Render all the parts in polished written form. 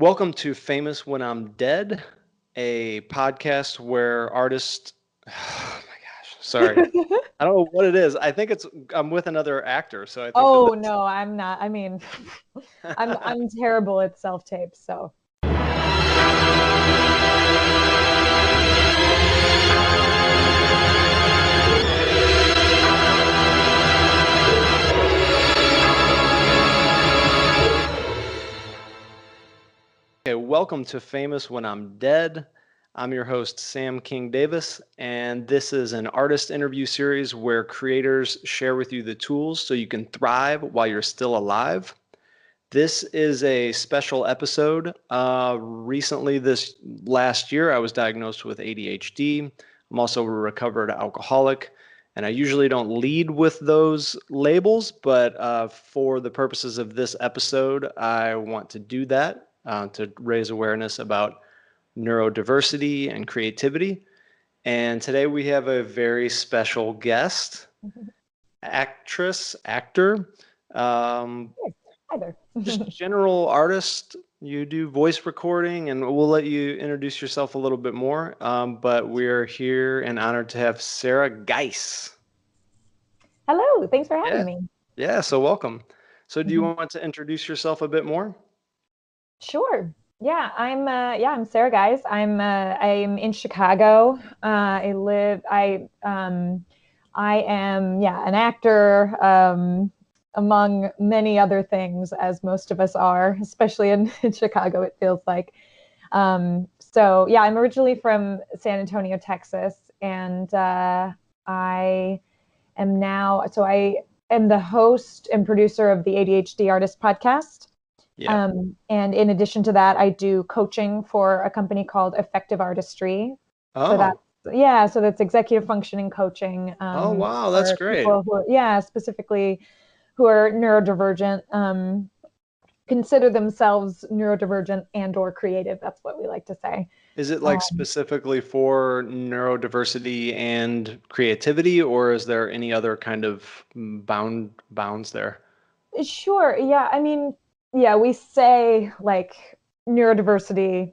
Welcome to Famous When I'm Dead, a podcast where artists. Oh my gosh, sorry. I don't know what it is. I think I'm with another actor, so I think that Oh no, I'm not. I mean, I'm terrible at self-tapes, so. Okay, welcome to Famous When I'm Dead. I'm your host, Sam King Davis, and this is an artist interview series where creators share with you the tools so you can thrive while you're still alive. This is a special episode. Recently, this last year, I was diagnosed with ADHD. I'm also a recovered alcoholic, and I usually don't lead with those labels, but for the purposes of this episode, I want to do that to raise awareness about neurodiversity and creativity. And today we have a very special guest, actor. Um, Hi there. just general artist. You do voice recording, and we'll let you introduce yourself a little bit more. But we're here and honored to have Sarah Gise. Hello, thanks for having Yeah, me. yeah. So welcome. So, do you want to introduce yourself a bit more? Sure. Yeah, I'm Sarah Gise. I'm in Chicago. I am an actor, among many other things, as most of us are, especially in Chicago, it feels like. I'm originally from San Antonio, Texas, and I am the host and producer of the ADHD Artist Podcast. Yeah. And in addition to that, I do coaching for a company called Effective Artistry. Oh. So that's executive functioning coaching. Oh, wow. That's For great. people specifically who are neurodivergent, consider themselves neurodivergent and or creative. That's what we like to say. Is it like specifically for neurodiversity and creativity, or is there any other kind of bounds there? Sure. Yeah. I mean, we say like neurodiversity,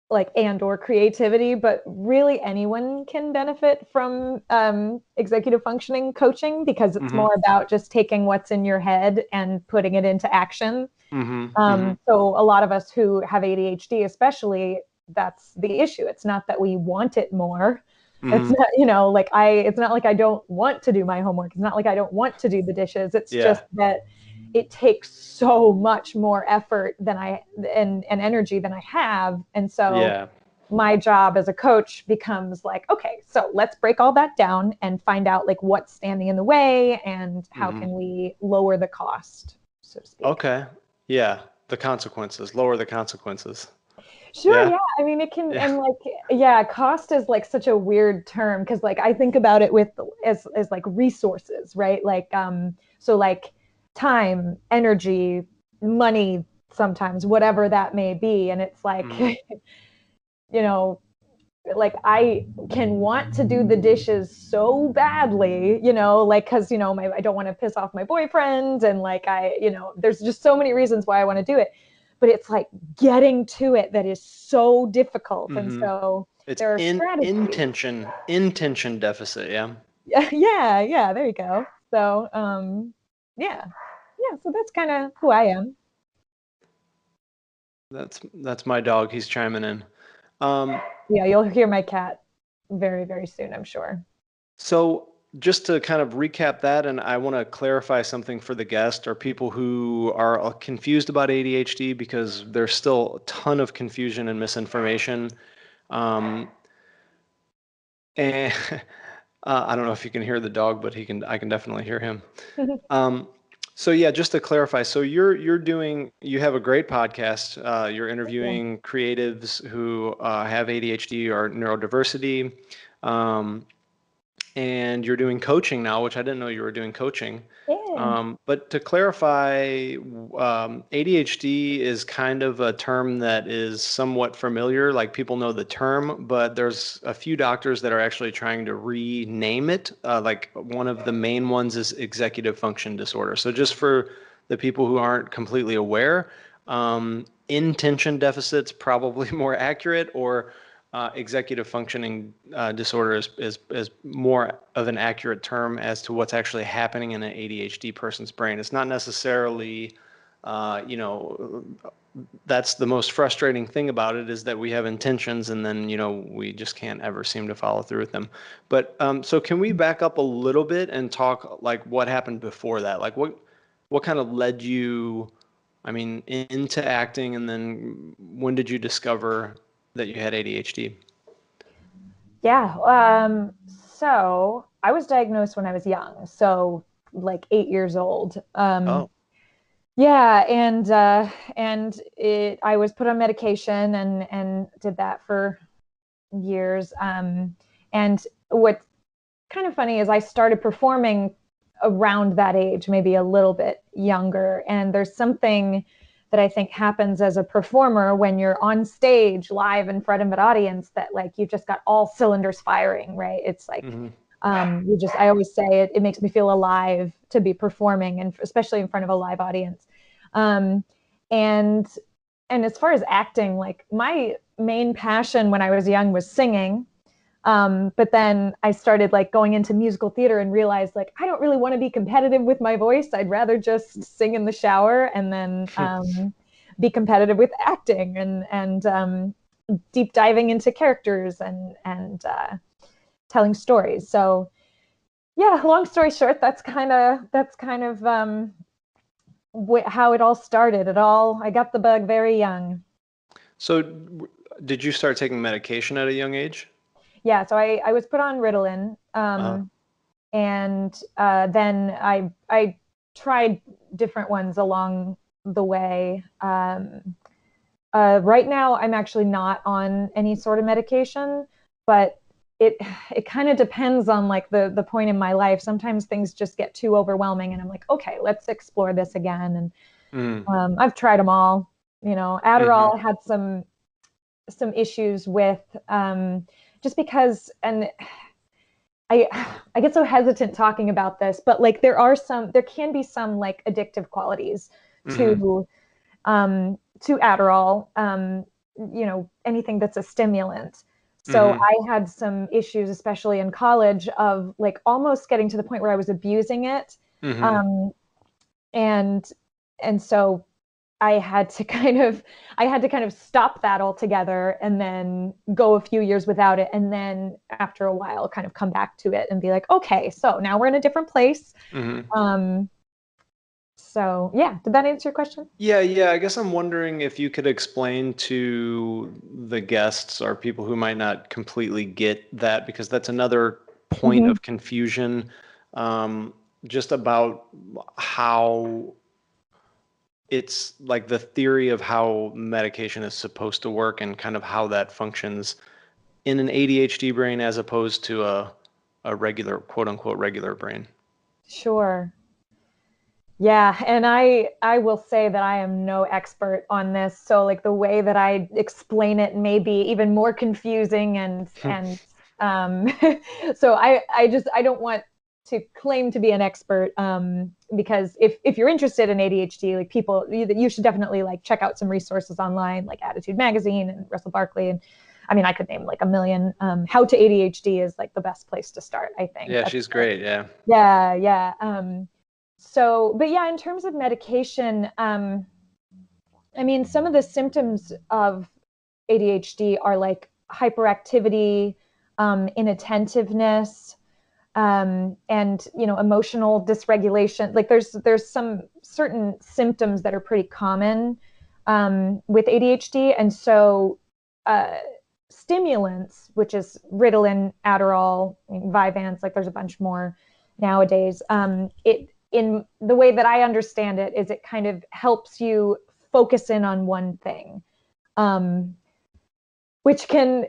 like and or creativity, but really anyone can benefit from executive functioning coaching because it's more about just taking what's in your head and putting it into action. So a lot of us who have ADHD, especially, that's the issue. It's not that we want it more. It's not, it's not like I don't want to do my homework. It's not like I don't want to do the dishes. It's just that it takes so much more effort and energy than I have. And so my job as a coach becomes like, okay, so let's break all that down and find out like what's standing in the way and how can we lower the cost, so to speak. Okay. Yeah. The consequences, lower the consequences. Sure. Yeah. I mean, it can, and cost is like such a weird term because like I think about it as like resources, right? Like, so like time, energy, money, sometimes whatever that may be. And it's like, like I can want to do the dishes so badly, cause I don't want to piss off my boyfriend. And like, there's just so many reasons why I want to do it, but it's like getting to it that is so difficult. And so it's there are strategies. intention deficit. Yeah. Yeah. There you go. So, so that's kind of who I am. That's my dog. He's chiming in. You'll hear my cat very, very soon, I'm sure. So just to kind of recap that, and I want to clarify something for the guest or people who are confused about ADHD because there's still a ton of confusion and misinformation. And I don't know if you can hear the dog, but I can definitely hear him. So yeah, just to clarify, so you have a great podcast. You're interviewing creatives who have ADHD or neurodiversity, and you're doing coaching now, which I didn't know you were doing coaching. But to clarify, ADHD is kind of a term that is somewhat familiar, like people know the term, but there's a few doctors that are actually trying to rename it. Like one of the main ones is executive function disorder. So just for the people who aren't completely aware, inattention deficit's probably more accurate, or executive functioning disorder is more of an accurate term as to what's actually happening in an ADHD person's brain. It's not necessarily, you know, that's the most frustrating thing about it, is that we have intentions and then, you know, we just can't ever seem to follow through with them. But so can we back up a little bit and talk like what happened before that? Like what kind of led you, I mean, into acting, and then when did you discover that you had ADHD? Yeah. So I was diagnosed when I was young, so like 8 years old. Oh. Yeah, and I was put on medication and did that for years. And what's kind of funny is I started performing around that age, maybe a little bit younger. And there's something that I think happens as a performer when you're on stage live in front of an audience that like you just got all cylinders firing, right? It's like I always say it makes me feel alive to be performing, and especially in front of a live audience. Um, and and as far as acting, like my main passion when I was young was singing. But then I started like going into musical theater and realized like I don't really want to be competitive with my voice. I'd rather just sing in the shower and then be competitive with acting and deep diving into characters and telling stories. So yeah, long story short, that's kind of how it all started. I got the bug very young. So did you start taking medication at a young age? Yeah, so I was put on Ritalin, and then I tried different ones along the way. Right now, I'm actually not on any sort of medication, but it kind of depends on like the point in my life. Sometimes things just get too overwhelming, and I'm like, okay, let's explore this again. And I've tried them all. You know, Adderall had some issues with. Just because, and I get so hesitant talking about this, but like there can be some like addictive qualities to Adderall, you know, anything that's a stimulant. So I had some issues, especially in college, of like almost getting to the point where I was abusing it. And so I had to kind of stop that altogether and then go a few years without it. And then after a while, kind of come back to it and be like, okay, so now we're in a different place. So yeah, did that answer your question? Yeah. I guess I'm wondering if you could explain to the guests or people who might not completely get that, because that's another point of confusion, just about how it's like the theory of how medication is supposed to work and kind of how that functions in an ADHD brain as opposed to a regular, quote unquote, regular brain. Sure. Yeah, and I will say that I am no expert on this. So like the way that I explain it may be even more confusing and so I don't want to claim to be an expert, because if you're interested in ADHD, like you should definitely like check out some resources online, like Attitude Magazine and Russell Barkley. And I mean, I could name like a million. How to ADHD is like the best place to start, I think. Yeah, she's great. Yeah. Yeah. So, but yeah, in terms of medication, I mean, some of the symptoms of ADHD are like hyperactivity, inattentiveness, and you know, emotional dysregulation. Like there's some certain symptoms that are pretty common with ADHD, and so stimulants, which is Ritalin, Adderall, Vyvanse, like there's a bunch more nowadays. In the way that I understand it is it kind of helps you focus in on one thing, which can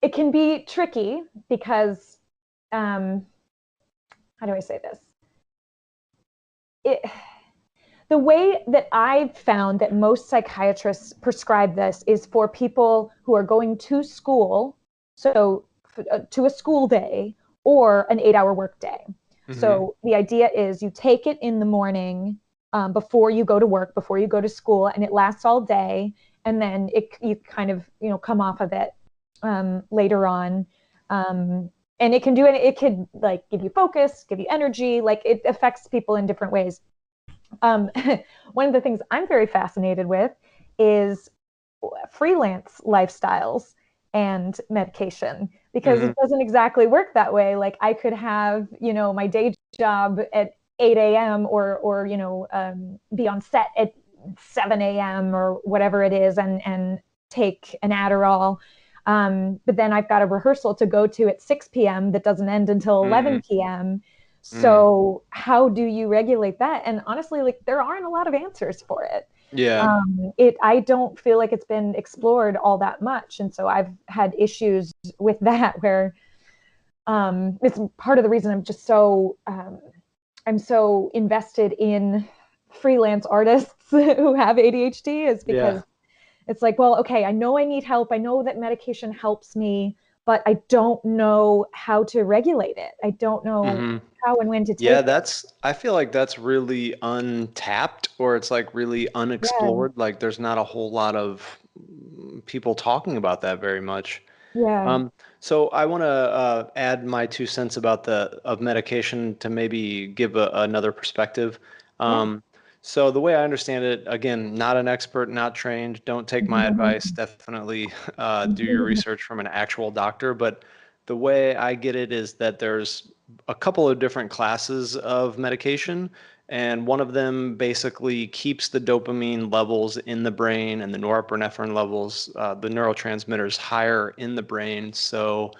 be tricky because how do I say this? The way that I've found that most psychiatrists prescribe this is for people who are going to school, so to a school day or an 8-hour work day. So the idea is you take it in the morning before you go to work, before you go to school, and it lasts all day. and then you kind of, come off of it later on. And it can do it. It could like give you focus, give you energy. Like it affects people in different ways. One of the things I'm very fascinated with is freelance lifestyles and medication, because it doesn't exactly work that way. Like I could have, my day job at 8 a.m. or be on set at 7 a.m. or whatever it is, and take an Adderall. But then I've got a rehearsal to go to at 6 p.m. that doesn't end until 11 p.m. So how do you regulate that? And honestly, like there aren't a lot of answers for it. Yeah. I don't feel like it's been explored all that much. And so I've had issues with that where it's part of the reason I'm just I'm so invested in freelance artists who have ADHD, is because it's like, well, okay, I know I need help. I know that medication helps me, but I don't know how to regulate it. I don't know how and when to take it. I feel like that's really untapped, or it's like really unexplored. Like there's not a whole lot of people talking about that very much. Yeah. So I want to add my 2 cents about of medication to maybe give another perspective. So the way I understand it, again, not an expert, not trained. Don't take my advice. Definitely do your research from an actual doctor. But the way I get it is that there's a couple of different classes of medication, and one of them basically keeps the dopamine levels in the brain and the norepinephrine levels, the neurotransmitters, higher in the brain, so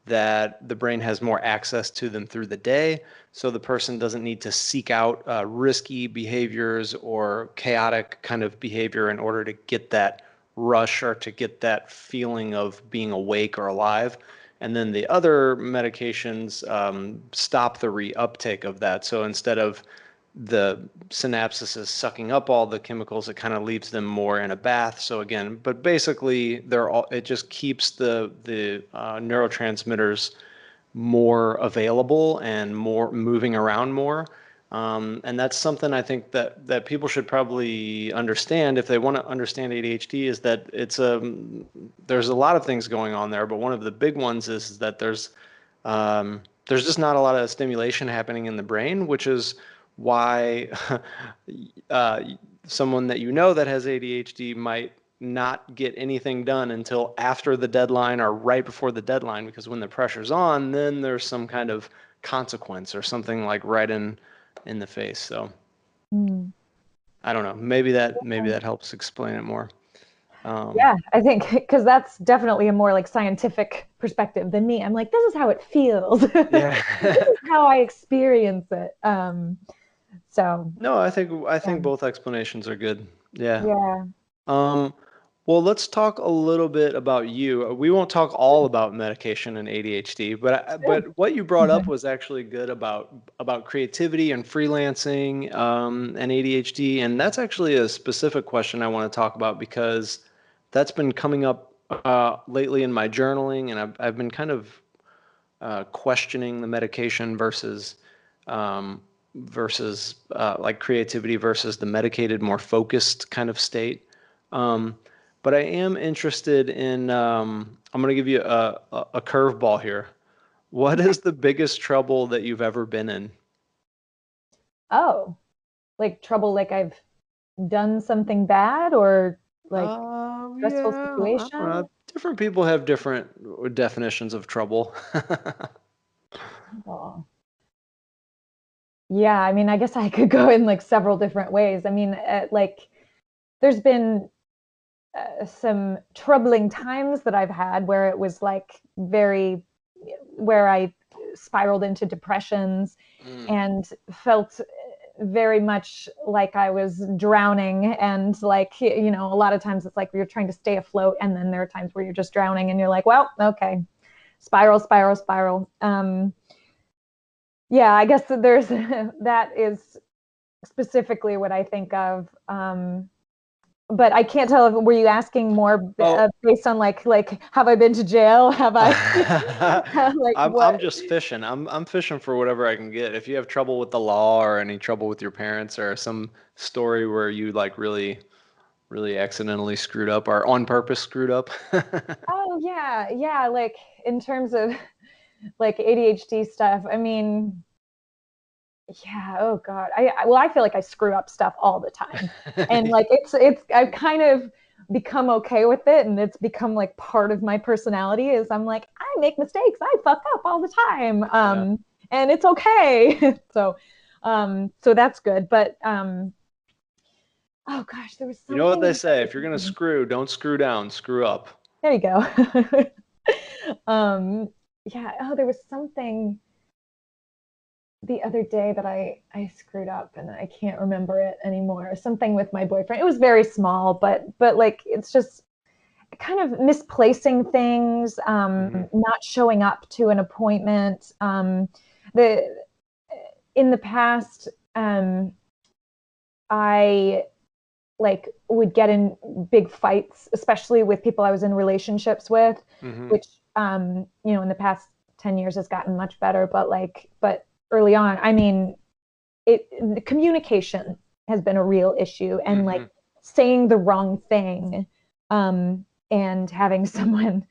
that the brain has more access to them through the day, so the person doesn't need to seek out risky behaviors or chaotic kind of behavior in order to get that rush or to get that feeling of being awake or alive. And then the other medications stop the reuptake of that. So instead of the synapses is sucking up all the chemicals, it kind of leaves them more in a bath. So again, but basically it just keeps the neurotransmitters more available and more moving around more. And that's something I think that people should probably understand if they want to understand ADHD, is that there's a lot of things going on there, but one of the big ones is that there's just not a lot of stimulation happening in the brain, which is why someone that that has ADHD might not get anything done until after the deadline or right before the deadline, because when the pressure's on, then there's some kind of consequence or something like right in the face. So I don't know. Maybe that helps explain it more. Yeah, I think because that's definitely a more like scientific perspective than me. I'm like, this is how it feels. Yeah. This is how I experience it. So No, I think both explanations are good. Yeah. yeah. Well, let's talk a little bit about you. We won't talk all about medication and ADHD, but what you brought up was actually good about creativity and freelancing and ADHD, and that's actually a specific question I want to talk about, because that's been coming up lately in my journaling, and I've been kind of questioning the medication versus like creativity versus the medicated, more focused kind of state. But I am interested in, I'm going to give you a curveball here. What is the biggest trouble that you've ever been in? Oh, like trouble, like I've done something bad, or like stressful Yeah, I don't situation? know. Different people have different definitions of trouble. Oh. Yeah, I mean, I guess I could go in like several different ways. I mean, like there's been some troubling times that I've had where it was like where I spiraled into depressions and felt very much like I was drowning. And like, a lot of times it's like you're trying to stay afloat, and then there are times where you're just drowning and you're like, well, okay, spiral, spiral, spiral. Yeah, I guess there's that is specifically what I think of. But I can't tell if were you asking more based on like have I been to jail? Have I like what? I'm just fishing. I'm fishing for whatever I can get. If you have trouble with the law or any trouble with your parents or some story where you like really really accidentally screwed up or on purpose screwed up? Oh yeah, like in terms of like ADHD stuff. I mean, yeah, oh God. I feel like I screw up stuff all the time. And like it's I've kind of become okay with it, and it's become like part of my personality is I'm like, I make mistakes. I fuck up all the time. Yeah. And it's okay. So that's good. But oh gosh, there was You know what they something. say, if you're gonna screw, don't screw down, screw up. There you go. Yeah, oh, there was something the other day that I screwed up and I can't remember it anymore. Something with my boyfriend. It was very small, but like it's just kind of misplacing things, not showing up to an appointment. The in the past, I like would get in big fights, especially with people I was in relationships with, which in the past 10 years has gotten much better, but early on, I mean, the communication has been a real issue, and like saying the wrong thing, and having someone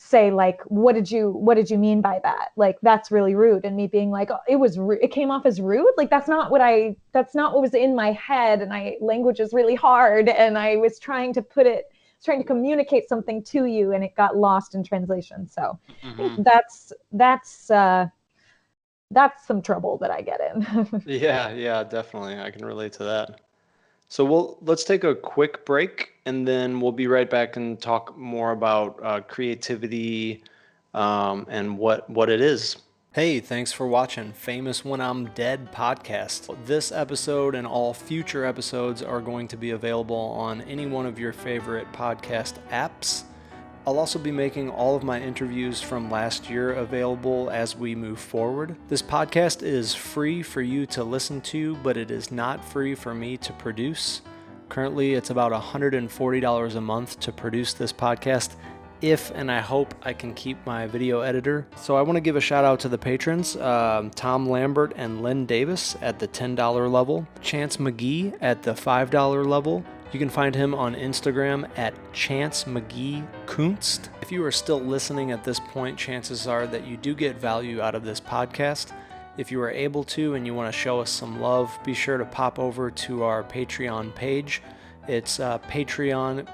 say like, what did you mean by that? Like, that's really rude. And me being like, oh, it came off as rude. Like, that's not what was in my head. And language is really hard. And I was trying to communicate something to you, and it got lost in translation. So that's some trouble that I get in. Yeah, definitely. I can relate to that. So let's take a quick break, and then we'll be right back and talk more about creativity and what it is. Hey, thanks for watching Famous When I'm Dead podcast. This episode and all future episodes are going to be available on any one of your favorite podcast apps. I'll also be making all of my interviews from last year available as we move forward. This podcast is free for you to listen to, but it is not free for me to produce. Currently, it's about $140 a month to produce this podcast, and I hope I can keep my video editor. So I want to give a shout out to the patrons, Tom Lambert and Lynn Davis at the $10 level, Chance McGee at the $5 level. You can find him on Instagram at Chance McGee Kunst. If you are still listening at this point, chances are that you do get value out of this podcast. If you are able to and you want to show us some love, be sure to pop over to our Patreon page. It's Patreon,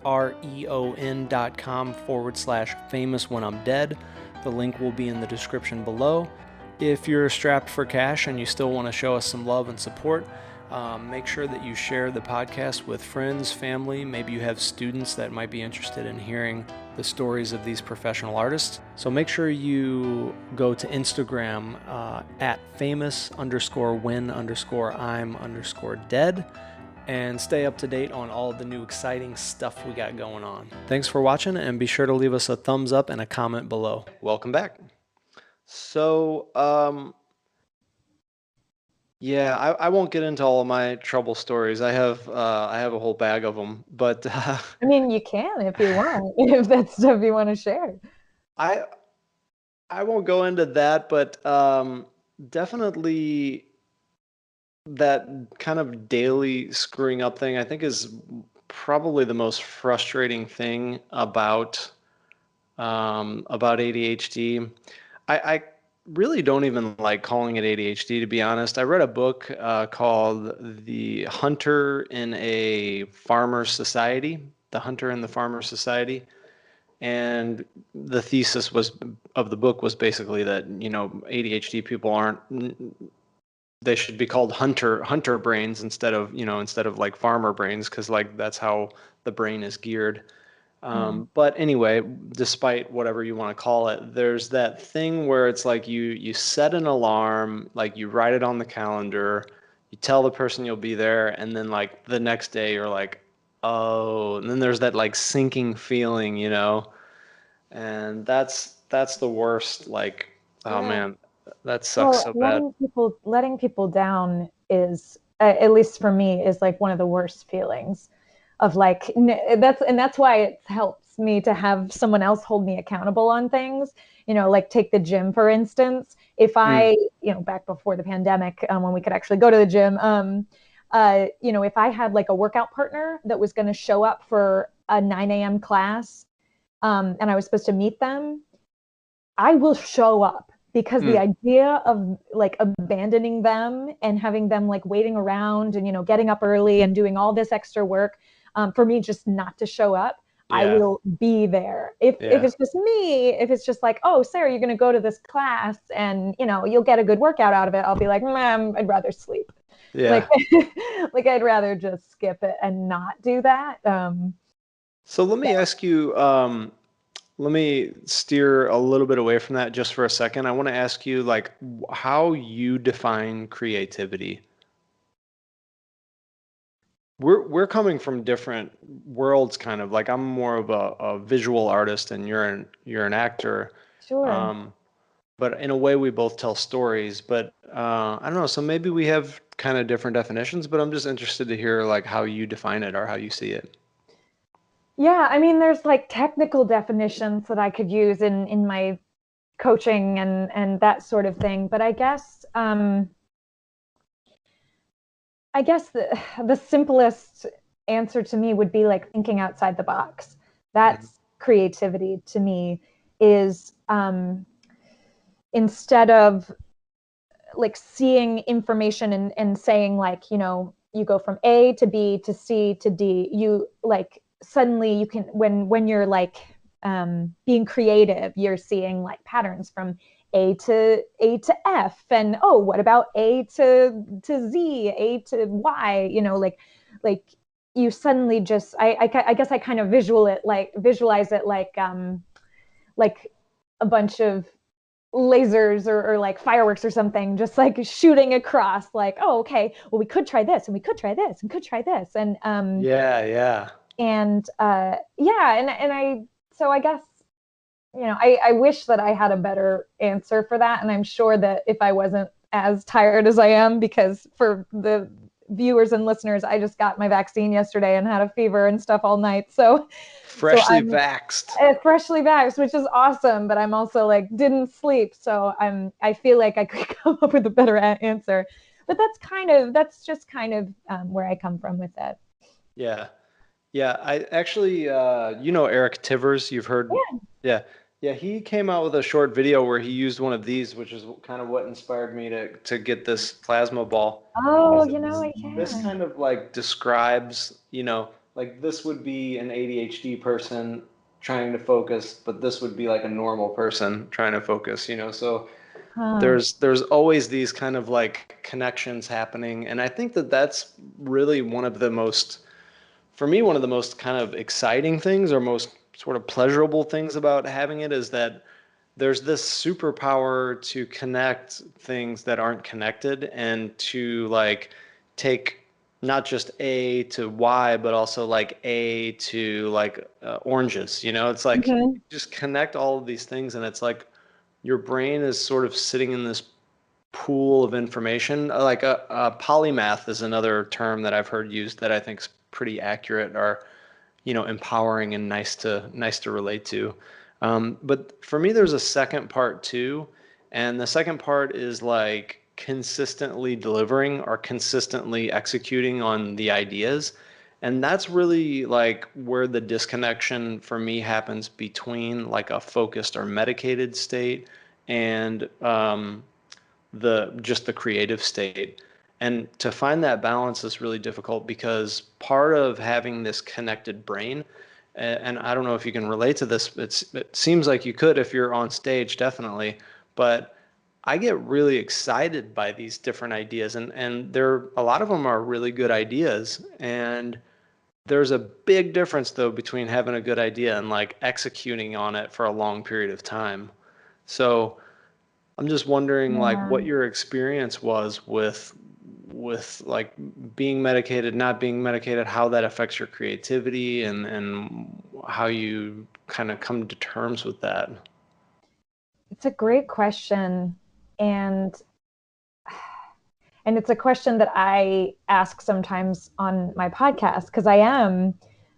patreon.com/famous when I'm dead. The link will be in the description below. If you're strapped for cash and you still want to show us some love and support, make sure that you share the podcast with friends, family. Maybe you have students that might be interested in hearing the stories of these professional artists. So make sure you go to Instagram at famous_when_I'm_dead and stay up to date on all the new exciting stuff we got going on. Thanks for watching, and be sure to leave us a thumbs up and a comment below. Welcome back. So, yeah, I won't get into all of my trouble stories. I have a whole bag of them, but I mean, you can if you want, if that's stuff you want to share. I won't go into that, but definitely that kind of daily screwing up thing, I think, is probably the most frustrating thing about ADHD. I really don't even like calling it ADHD, to be honest. I read a book called The Hunter in a Farmer Society, The Hunter in the Farmer Society. And the thesis of the book was basically that, ADHD people they should be called hunter brains instead of like farmer brains, because like that's how the brain is geared. But anyway, despite whatever you want to call it, there's that thing where it's like you set an alarm, like you write it on the calendar, you tell the person you'll be there, and then like the next day you're like, oh, and then there's that like sinking feeling, and that's the worst. Like, oh man, that sucks so bad. Letting people down is, at least for me, is like one of the worst feelings. Of like, that's why it helps me to have someone else hold me accountable on things. Like take the gym, for instance. If I, back before the pandemic, when we could actually go to the gym, if I had like a workout partner that was going to show up for a 9 a.m. class, and I was supposed to meet them, I will show up, because the idea of like abandoning them and having them like waiting around and, getting up early and doing all this extra work, for me just not to show up, I will be there. If it's just me, if it's just like, oh, Sarah, you're going to go to this class and, you'll get a good workout out of it, I'll be like, I'd rather sleep. Yeah. Like I'd rather just skip it and not do that. So let me ask you, let me steer a little bit away from that just for a second. I want to ask you like how you define creativity. We're coming from different worlds, kind of. Like I'm more of a visual artist and you're an actor. Sure. But in a way we both tell stories, but I don't know, so maybe we have kind of different definitions, but I'm just interested to hear like how you define it or how you see it. Yeah, I mean, there's like technical definitions that I could use in my coaching and that sort of thing, but I guess the simplest answer to me would be like thinking outside the box. That's creativity to me, is instead of like seeing information and saying like, you go from A to B to C to D, you like suddenly you can, when you're like being creative, you're seeing like patterns from A to F, and oh, what about A to Z, A to Y, like you suddenly just, I guess I kind of visualize it like a bunch of lasers or like fireworks or something, just like shooting across, like, oh, okay, well, we could try this and we could try this and could try this. And Yeah. so I guess, I wish that I had a better answer for that. And I'm sure that if I wasn't as tired as I am, because for the viewers and listeners, I just got my vaccine yesterday and had a fever and stuff all night. Freshly vaxxed. Freshly vaxxed, which is awesome, but I'm also like didn't sleep, so I feel like I could come up with a better answer. But that's just kind of where I come from with it. Yeah, I actually, Eric Tivers, you've heard. Yeah, he came out with a short video where he used one of these, which is kind of what inspired me to get this plasma ball. Oh, This kind of like describes, like this would be an ADHD person trying to focus, but this would be like a normal person trying to focus, so there's always these kind of like connections happening, and I think that that's really for me, one of the most kind of exciting things or most sort of pleasurable things about having it is that there's this superpower to connect things that aren't connected, and to like take not just A to Y, but also like A to like oranges, it's like just connect all of these things, and it's like your brain is sort of sitting in this pool of information. Like a polymath is another term that I've heard used that I think is pretty accurate, or empowering and nice to relate to. But for me, there's a second part too, and the second part is like consistently delivering or consistently executing on the ideas. And that's really like where the disconnection for me happens between like a focused or medicated state and the creative state. And to find that balance is really difficult, because part of having this connected brain, and I don't know if you can relate to this, it seems like you could if you're on stage, definitely, but I get really excited by these different ideas, and a lot of them are really good ideas, and there's a big difference though between having a good idea and like executing on it for a long period of time. So I'm just wondering like what your experience was with like being medicated, not being medicated, how that affects your creativity, and how you kind of come to terms with that. It's a great question, and it's a question that I ask sometimes on my podcast, because I am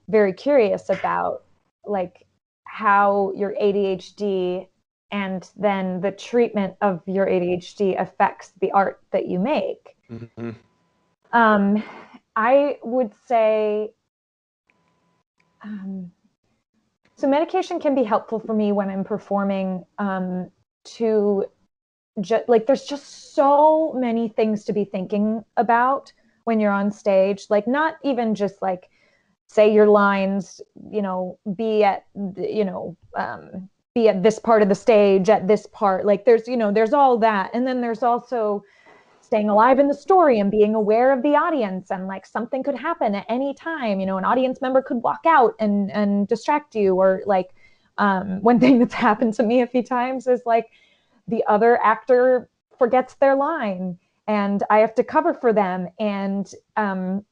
very curious about like how your ADHD and then the treatment of your ADHD affects the art that you make. Mm-hmm. I would say, so medication can be helpful for me when I'm performing, to like, there's just so many things to be thinking about when you're on stage, like not even just like say your lines, be at, be at this part of the stage at this part, like there's all that, and then there's also staying alive in the story and being aware of the audience, and like something could happen at any time, an audience member could walk out and distract you, or like, one thing that's happened to me a few times is like the other actor forgets their line and I have to cover for them, or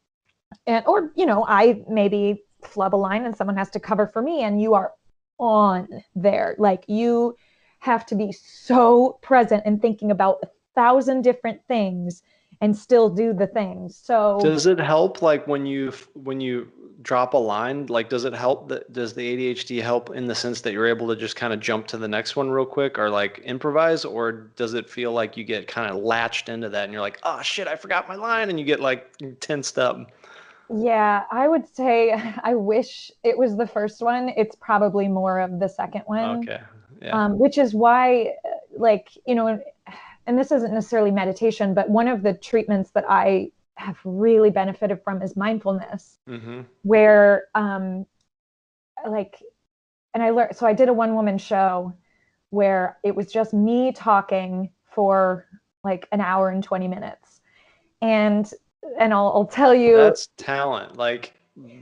I maybe flub a line and someone has to cover for me, and you are on there, like you have to be so present and thinking about 1,000 different things and still do the things. So Does it help, like when you drop a line, like does it help that, does the ADHD help in the sense that you're able to just kind of jump to the next one real quick or like improvise, or does it feel like you get kind of latched into that and you're like, oh shit, I forgot my line, and you get like tensed up? yeah, I would say I wish it was the first one. It's probably more of the second one, Okay. Yeah. which is why, like, and this isn't necessarily meditation, but one of the treatments that I have really benefited from is mindfulness, Mm-hmm. where, like, and I learned, so I did a one woman show where it was just me talking for like an hour and 20 minutes. And, I'll tell you, That's talent. Like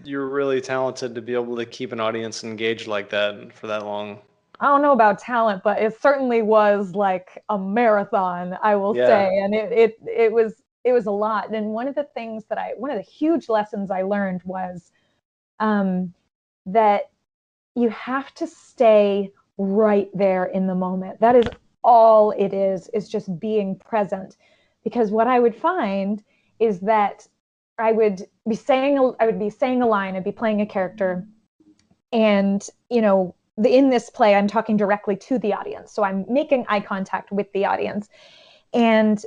you're really talented to be able to keep an audience engaged like that for that long. I don't know about talent, but it certainly was like a marathon, I will Yeah. say. And it was a lot. And one of the things that one of the huge lessons I learned was, that you have to stay right there in the moment. That is all it is just being present. Because what I would find is that I would be saying a line, I'd be playing a character, and in this play I'm talking directly to the audience, so I'm making eye contact with the audience, and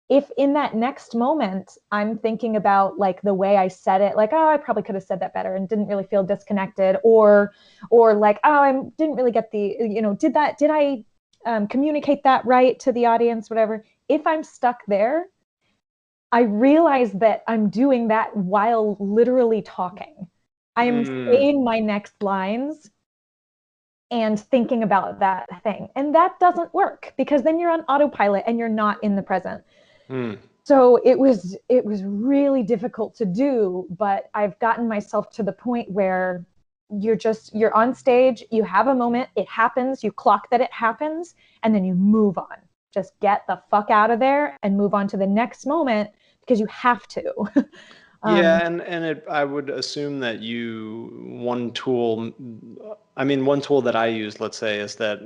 if in that next moment I'm thinking about like the way I said it, like, oh, I probably could have said that better and didn't really feel disconnected, or like, oh, I didn't really get the, did I communicate that right to the audience, whatever. If I'm stuck there, I realize that I'm doing that while literally talking. I am Mm. saying my next lines and thinking about that thing. And that doesn't work because then you're on autopilot and you're not in the present. Mm. So it was really difficult to do, but I've gotten myself to the point where you're on stage, you have a moment, it happens, you clock that it happens, and then you move on. Just get the fuck out of there and move on to the next moment because you have to. Yeah, and I would assume that one tool, I mean, one tool that I use, let's say, is that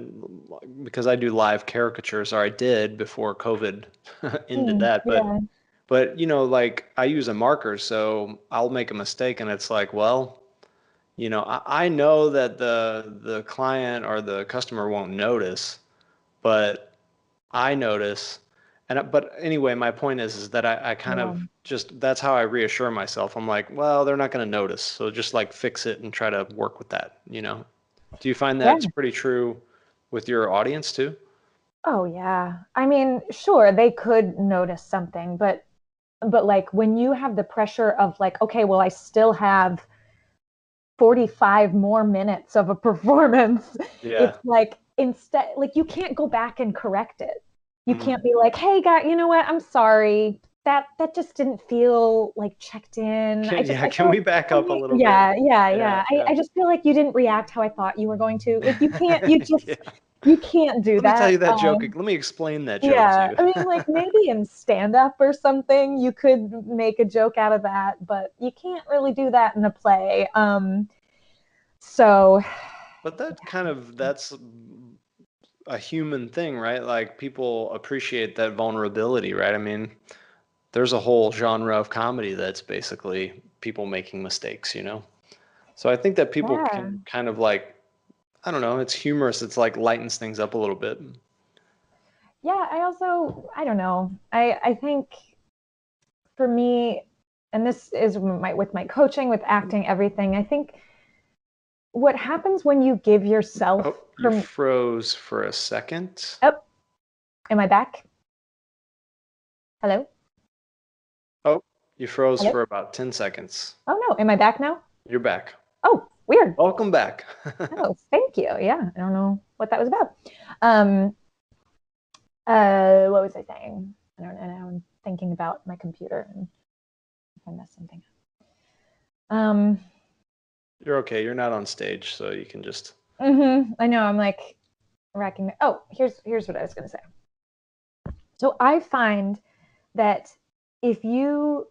because I do live caricatures, or I did before COVID ended that, Yeah. but like I use a marker, so I'll make a mistake, and it's like, well, I know that the client or the customer won't notice, but I notice. But anyway, my point is that I kind Yeah. of just, that's how I reassure myself. I'm like, well, they're not going to notice. So just like fix it and try to work with that. Do you find Yeah. that's pretty true with your audience too? Oh yeah. I mean, sure, they could notice something, but like when you have the pressure of like, okay, well, I still have 45 more minutes of a performance. Yeah. It's like, instead, like, you can't go back and correct it. You Mm. can't be like, hey guy, you know what, I'm sorry, that just didn't feel like checked in. Yeah, I can feel we like, back up a little bit? yeah. Yeah, yeah. I just feel like you didn't react how I thought you were going to. Like, you Yeah. just, you can't do Let me tell that. you that joke. Let me explain that joke to Yeah, you. I mean, like, maybe in stand up or something, you could make a joke out of that, but you can't really do that in a play. So, But that's a human thing, right? Like people appreciate that vulnerability, right? I mean, there's a whole genre of comedy that's basically people making mistakes. So I think that people yeah. can kind of like, I don't know, it's humorous. It's like lightens things up a little bit. Yeah, I don't know. I think for me, and this is with my coaching, with acting, everything, I think what happens when you give yourself... Oh, you froze for a second. Oh, am I back? Hello? Oh, you froze Hello? for about 10 seconds. Oh, no. Am I back now? You're back. Oh, weird. Welcome back. Oh, thank you. Yeah, I don't know what that was about. What was I saying? I don't know. Now I'm thinking about my computer and if I messed something up. You're okay. You're not on stage, so you can just... I know. I'm like racking. Oh, here's what I was going to say. So I find that if you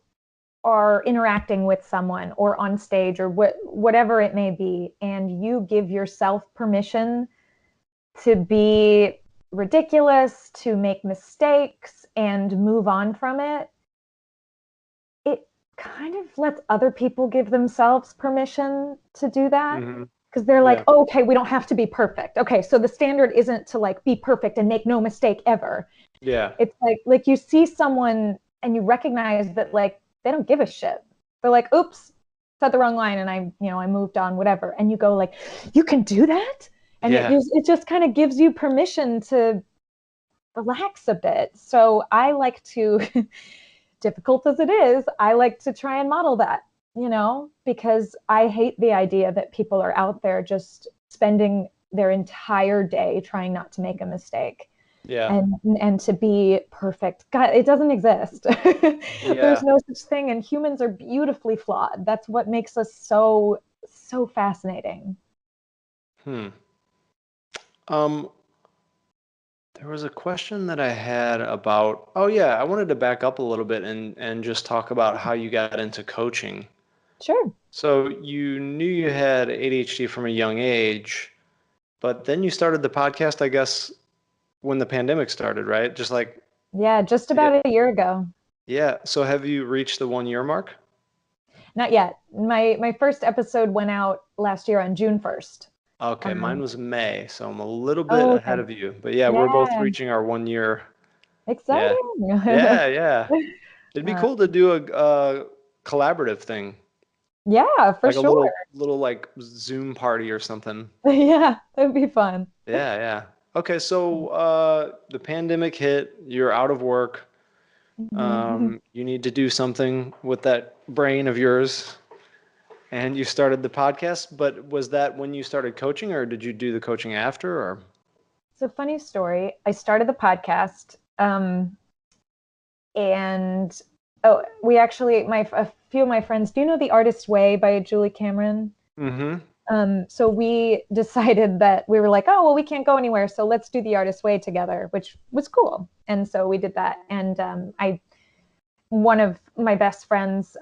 are interacting with someone or on stage or whatever it may be, and you give yourself permission to be ridiculous, to make mistakes and move on from it, it kind of lets other people give themselves permission to do that. Because they're like, oh, okay, we don't have to be perfect. Okay, so the standard isn't to like be perfect and make no mistake ever. Yeah. It's like you see someone and you recognize that like they don't give a shit. They're like, oops, said the wrong line and I moved on, whatever. And you go like, you can do that? And it just kind of gives you permission to relax a bit. So I like to, difficult as it is, I like to try and model that, because I hate the idea that people are out there just spending their entire day trying not to make a mistake. Yeah. And to be perfect. God, it doesn't exist. There's no such thing. And humans are beautifully flawed. That's what makes us so fascinating. There was a question that I had about, I wanted to back up a little bit and just talk about how you got into coaching. Sure. So you knew you had ADHD from a young age, but then you started the podcast, I guess, when the pandemic started, right? Just about a year ago. Yeah. So have you reached the 1 year mark? Not yet. My first episode went out last year on June 1st. Okay, mine was May, so I'm a little bit ahead of you. But we're both reaching our 1 year. Exciting. Yeah. It'd be cool to do a collaborative thing. Yeah, for like sure. A little like Zoom party or something. Yeah, that'd be fun. Yeah. Okay, so the pandemic hit, you're out of work. You need to do something with that brain of yours. And you started the podcast, but was that when you started coaching or did you do the coaching after? Or? So funny story. I started the podcast and we actually, a few of my friends, do you know The Artist's Way by Julie Cameron? So we decided that we were like, oh, well, we can't go anywhere. So let's do The Artist's Way together, which was cool. And so we did that. And one of my best friends,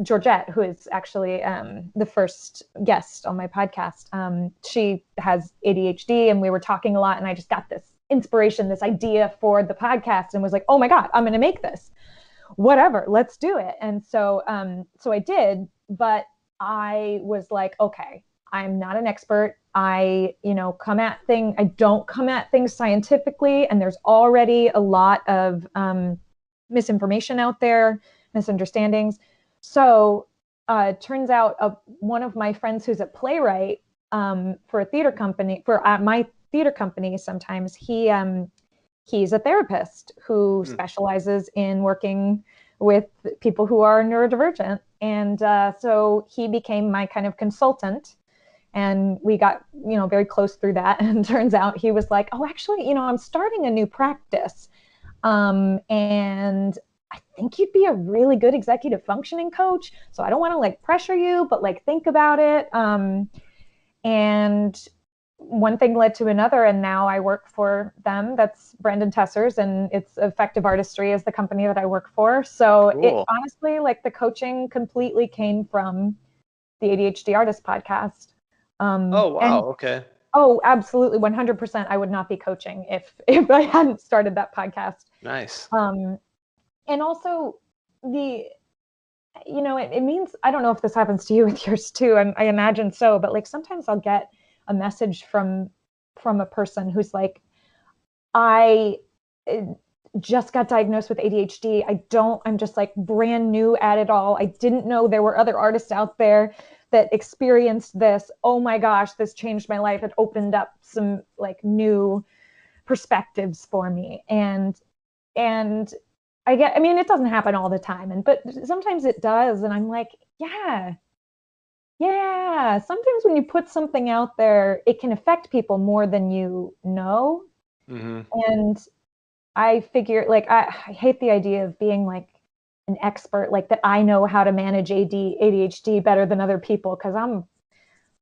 Georgette, who is actually the first guest on my podcast, she has ADHD and we were talking a lot and I just got this inspiration, this idea for the podcast and was like, oh my God, I'm going to make this. Whatever, let's do it. And so I did, but I was like, okay, I'm not an expert. I don't come at things scientifically, and there's already a lot of misinformation out there, misunderstandings. So it turns out one of my friends who's a playwright for a theater company, for my theater company, sometimes he's a therapist who specializes in working with people who are neurodivergent. And so he became my kind of consultant. And we got, very close through that. And turns out he was like, oh, actually, I'm starting a new practice. And I think you'd be a really good executive functioning coach. So I don't want to pressure you, but think about it. And one thing led to another, and now I work for them. That's Brandon Tesser's, and it's Effective Artistry is the company that I work for. So cool. It honestly, the coaching completely came from the ADHD Artist Podcast. Oh, wow. Okay. Oh, absolutely. 100%. I would not be coaching if I hadn't started that podcast. Nice. And also it means, I don't know if this happens to you with yours too. I imagine so, but sometimes I'll get a message from a person who's like, I just got diagnosed with ADHD. I'm just like brand new at it all. I didn't know there were other artists out there that experienced this. Oh my gosh, this changed my life. It opened up some like new perspectives for me. And I mean, it doesn't happen all the time, but sometimes it does. And I'm like, yeah. Sometimes when you put something out there, it can affect people more than you know. Mm-hmm. And I figure, like, I hate the idea of being like an expert, like that I know how to manage ADHD better than other people, because I'm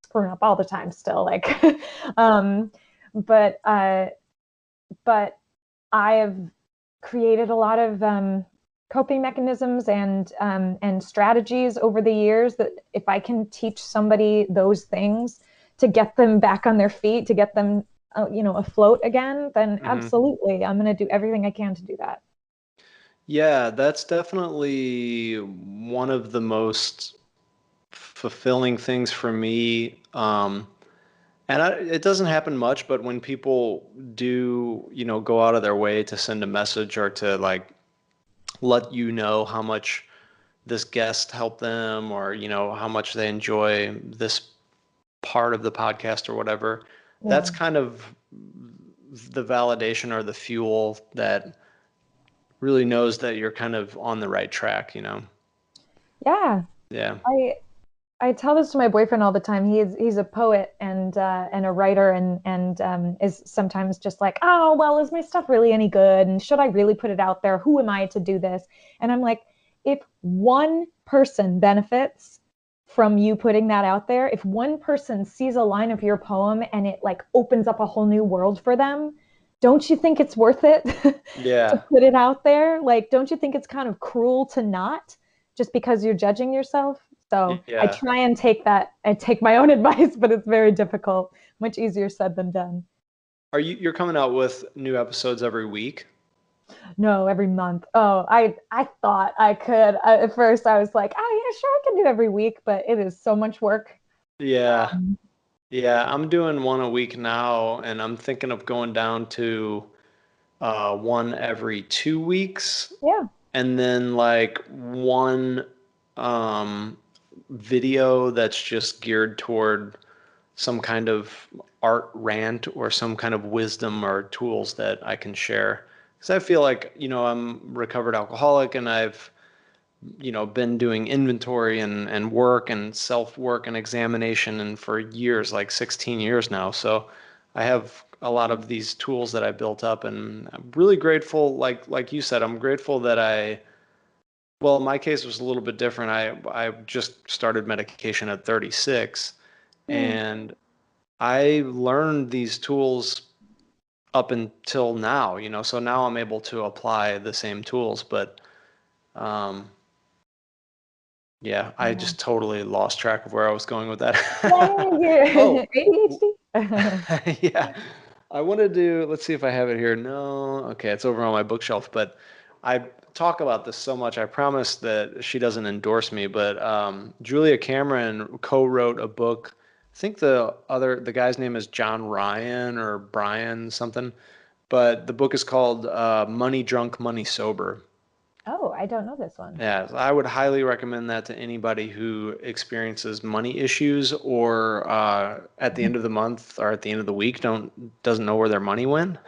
screwing up all the time still. Like, but I have created a lot of coping mechanisms and strategies over the years that if I can teach somebody those things to get them back on their feet, to get them afloat again, then absolutely, I'm going to do everything I can to do that. Yeah, that's definitely one of the most fulfilling things for me. It doesn't happen much, but when people do, go out of their way to send a message or to like let you know how much this guest helped them, or, how much they enjoy this part of the podcast or whatever, that's kind of the validation or the fuel that really knows that you're kind of on the right track, Yeah. Yeah. I tell this to my boyfriend all the time. He's a poet and a writer, and is sometimes just like, oh, well, is my stuff really any good? And should I really put it out there? Who am I to do this? And I'm like, if one person benefits from you putting that out there, if one person sees a line of your poem and it like opens up a whole new world for them, don't you think it's worth it to put it out there? Like, don't you think it's kind of cruel to not, just because you're judging yourself? So I try and take my own advice, but it's very difficult. Much easier said than done. You're coming out with new episodes every week? No, every month. Oh, I thought I could. At first I was like, oh yeah, sure, I can do every week, but it is so much work. Yeah. Yeah, I'm doing one a week now, and I'm thinking of going down to one every 2 weeks. Yeah. And then like one video that's just geared toward some kind of art rant or some kind of wisdom or tools that I can share. Because I feel like, I'm a recovered alcoholic, and I've, been doing inventory and work and self-work and examination and for years, like 16 years now. So I have a lot of these tools that I built up, and I'm really grateful. Like you said, I'm grateful that well, my case was a little bit different. I just started medication at 36, and I learned these tools up until now, so now I'm able to apply the same tools. But yeah, I just totally lost track of where I was going with that. Oh, ADHD? yeah. I want to let's see if I have it here. No, okay, it's over on my bookshelf, but I talk about this so much. I promise that she doesn't endorse me, but Julia Cameron co-wrote a book. I think the guy's name is John Ryan or Brian something, but the book is called Money Drunk, Money Sober. Oh, I don't know this one. Yeah, I would highly recommend that to anybody who experiences money issues, or at the end of the month or at the end of the week doesn't know where their money went,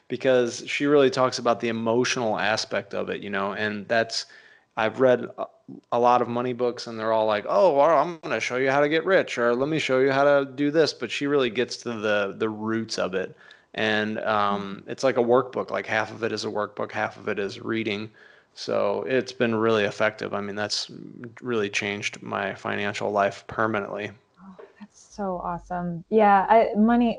because she really talks about the emotional aspect of it, and I've read a lot of money books, and they're all like, oh, well, I'm going to show you how to get rich, or let me show you how to do this, but she really gets to the roots of it. And it's like a workbook. Like half of it is a workbook, half of it is reading. So it's been really effective. I mean, that's really changed my financial life permanently. Oh, that's so awesome. Yeah, money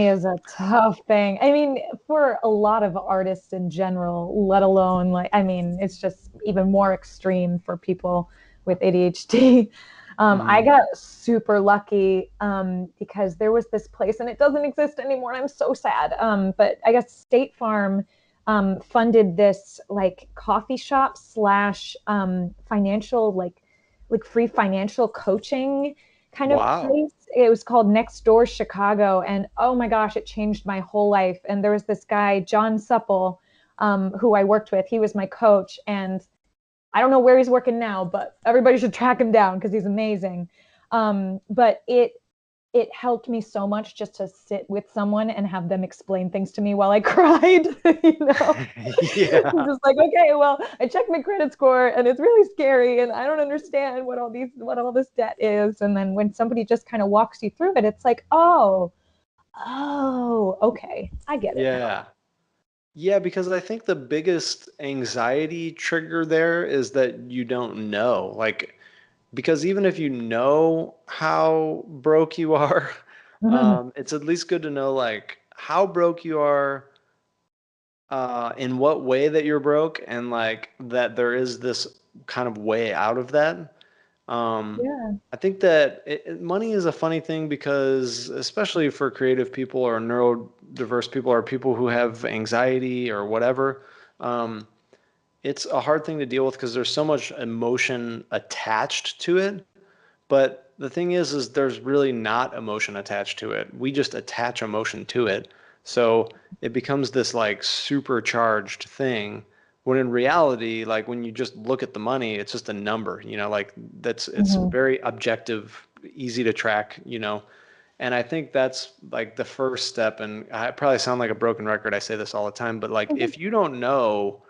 is a tough thing. I mean, for a lot of artists in general, let alone it's just even more extreme for people with ADHD. I got super lucky because there was this place, and it doesn't exist anymore, and I'm so sad. But I guess State Farm funded this like coffee shop / financial like free financial coaching kind of Wow. place. It was called Next Door Chicago. And oh my gosh, it changed my whole life. And there was this guy, John Supple, who I worked with. He was my coach. And I don't know where he's working now, but everybody should track him down because he's amazing. But it helped me so much just to sit with someone and have them explain things to me while I cried. Yeah. Just like, okay, well, I checked my credit score and it's really scary and I don't understand what all this debt is. And then when somebody just kind of walks you through it, it's like, okay, I get it now. Yeah. Yeah, because I think the biggest anxiety trigger there is that you don't know. Like, because even if you know how broke you are, it's at least good to know like how broke you are, in what way that you're broke, and like that there is this kind of way out of that. Um, Yeah. I think that money is a funny thing because, especially for creative people or neurodiverse people or people who have anxiety or whatever, um, it's a hard thing to deal with because there's so much emotion attached to it. But the thing is there's really not emotion attached to it. We just attach emotion to it. So it becomes this like supercharged thing when in reality, like when you just look at the money, it's just a number, like it's Mm-hmm. very objective, easy to track, And I think that's like the first step. And I probably sound like a broken record. I say this all the time, but like if you don't know,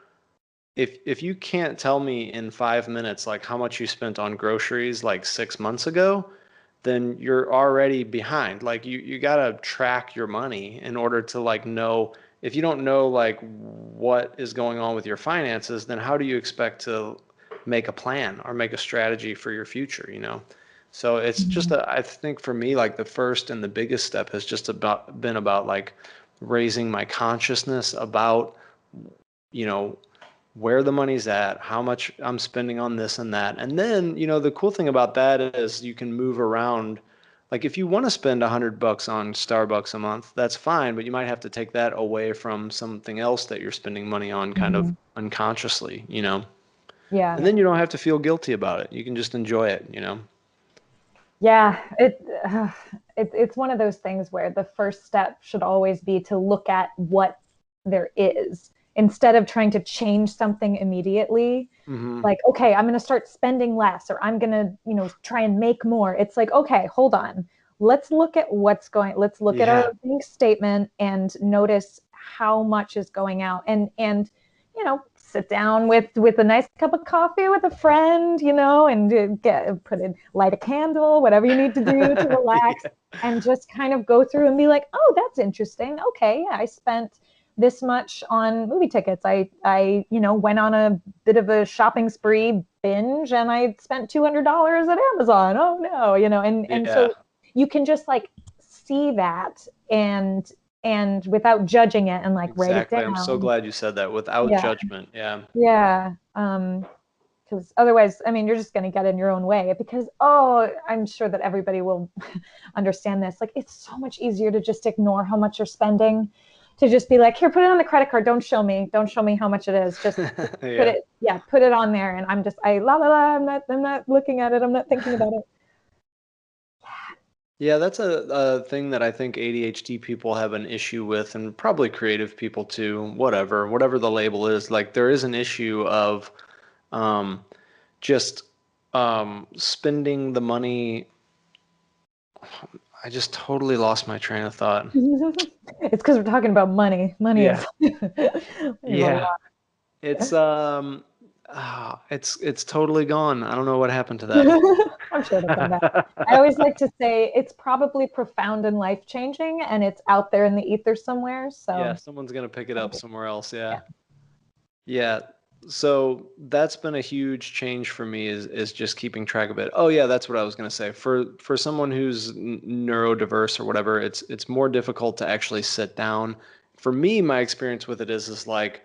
if you can't tell me in 5 minutes like how much you spent on groceries like 6 months ago, then you're already behind. Like you gotta track your money in order to like know. If you don't know like what is going on with your finances, then how do you expect to make a plan or make a strategy for your future? So it's just I think for me like the first and the biggest step has just been about like raising my consciousness about you know where the money's at, how much I'm spending on this and that. And then, the cool thing about that is you can move around. Like if you want to spend $100 on Starbucks a month, that's fine, but you might have to take that away from something else that you're spending money on kind of Mm-hmm. unconsciously. Yeah. And then you don't have to feel guilty about it. You can just enjoy it. Yeah, it's one of those things where the first step should always be to look at what there is instead of trying to change something immediately. Hmm. Like, okay, I'm going to start spending less or I'm going to, try and make more. It's like, okay, hold on. Let's look at our Yeah, bank statement and notice how much is going out and sit down with a nice cup of coffee with a friend, and light a candle, whatever you need to do to relax, yeah, and just kind of go through and be like, oh, that's interesting. Okay, yeah, I spent this much on movie tickets. I went on a bit of a shopping spree binge, and I spent $200 at Amazon. Oh no, and yeah, so you can just like see that and without judging it and like write it exactly. I'm so down. glad you said that without Yeah, judgment. Yeah. yeah. Because otherwise, I mean, you're just going to get in your own way. Because, I'm sure that everybody will understand this. Like, it's so much easier to just ignore how much you're spending, to just be like, here, put it on the credit card. Don't show me how much it is. Just Yeah. put it on there. And la la la. I'm not looking at it. I'm not thinking about it. Yeah, that's a thing that I think ADHD people have an issue with, and probably creative people too, whatever the label is. Like, there is an issue of um, just spending the money. I just totally lost my train of thought. It's because we're talking about money. Money is Yeah, there's a yeah. lot. It's it's totally gone. I don't know what happened to I'm sure it'll come back. I always that. like to say it's probably profound and life changing, and it's out there in the ether somewhere. Yeah, So, someone's gonna pick it up somewhere else. Yeah. yeah. Yeah. So that's been a huge change for me is just keeping track of it. Oh yeah, that's what I was going to say. For someone who's neurodiverse or whatever, it's more difficult to actually sit down. For me, my experience with it is like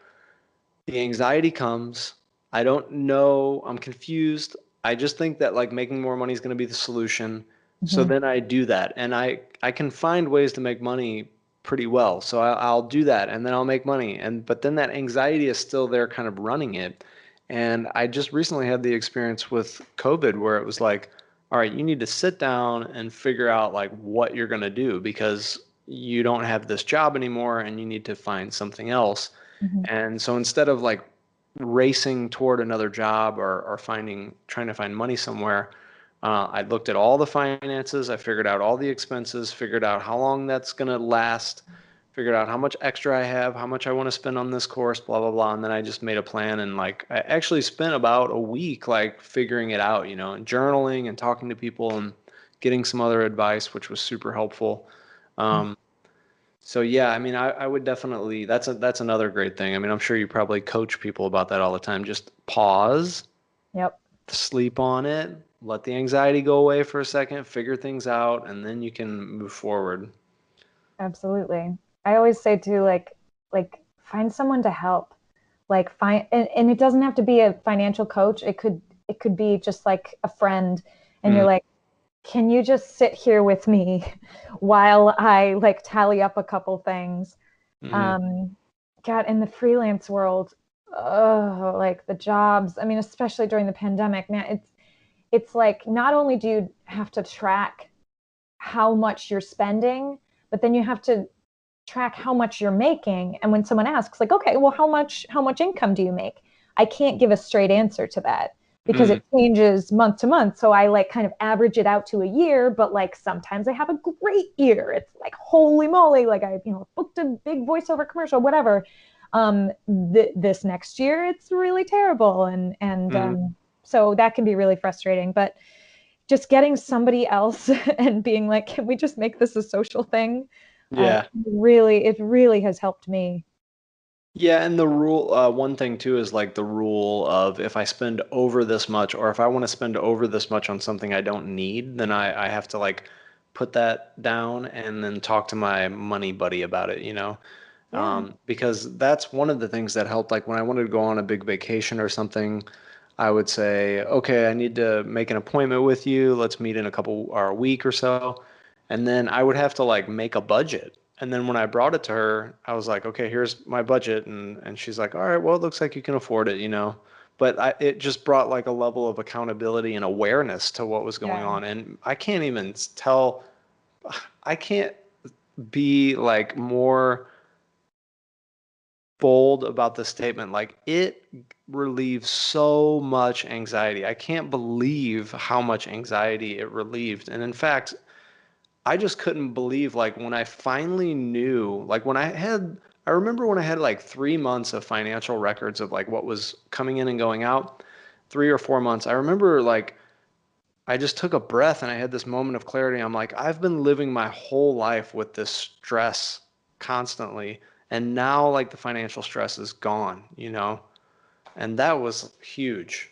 the anxiety comes. I don't know. I'm confused. I just think that like making more money is going to be the solution. So Mhm. then I do that, and I can find ways to make money pretty well. So I'll do that, and then I'll make money. But then that anxiety is still there, kind of running it. And I just recently had the experience with COVID where it was like all right, you need to sit down and figure out like what you're going to do because you don't have this job anymore and you need to find something else. Mhm. And so instead of like racing toward another job or trying to find money somewhere, I looked at all the finances, I figured out all the expenses, figured out how long that's going to last, figured out how much extra I have, how much I want to spend on this course, blah, blah, blah. And then I just made a plan and like I actually spent about a week like figuring it out, and journaling and talking to people and getting some other advice, which was super helpful. Um, so yeah, I mean, I would definitely, that's another great thing. I mean, I'm sure you probably coach people about that all the time. Just pause, Yep. sleep on it, let the anxiety go away for a second, figure things out, and then you can move forward. Absolutely. I always say too, like find someone to help. Like find and it doesn't have to be a financial coach. It could be just like a friend and you're Mm, like, can you just sit here with me while I like tally up a couple things? mm, Um, God, in the freelance world, oh, like the jobs, I mean, especially during the pandemic, man, it's like not only do you have to track how much you're spending, but then you have to track how much you're making. And when someone asks, like, okay, well, how much income do you make? I can't give a straight answer to that because mm, it changes month to month. So I like kind of average it out to a year, but like sometimes I have a great year. It's like holy moly, like I booked a big voiceover commercial, whatever. This next year it's really terrible, and mm. so that can be really frustrating. But just getting somebody else and being like, can we just make this a social thing? Yeah. It really has helped me. Yeah, and the rule, one thing too is like the rule of if I spend over this much, or if I want to spend over this much on something I don't need, then I have to like put that down and then talk to my money buddy about it. Yeah. Because that's one of the things that helped. Like when I wanted to go on a big vacation or something, I would say, okay, I need to make an appointment with you. Let's meet in a couple or a week or so. And then I would have to like make a budget. And then when I brought it to her, I was like, okay, here's my budget. And she's like, all right, well, it looks like you can afford it. But it just brought like a level of accountability and awareness to what was going Yeah. on. And I can't even tell, I can't be like more bold about the statement. Like it relieves so much anxiety. I can't believe how much anxiety it relieved. And in fact, I just couldn't believe like when I finally knew, like I remember when I had like 3 months of financial records of like what was coming in and going out, 3 or 4 months. I remember like I just took a breath and I had this moment of clarity. I'm like, I've been living my whole life with this stress constantly. And now like the financial stress is gone. And that was huge.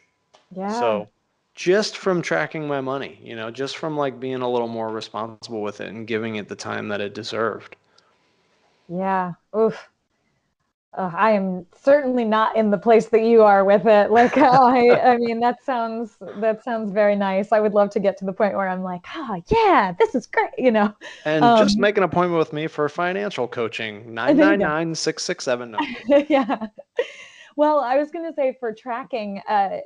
Yeah. So just from tracking my money, just from like being a little more responsible with it and giving it the time that it deserved. Yeah. Oof. I am certainly not in the place that you are with it. Like I mean, that sounds very nice. I would love to get to the point where I'm like, yeah, this is great. And just Um, make an appointment with me for financial coaching, and there you 999-667. No. go. Yeah. Well, I was going to say for tracking, I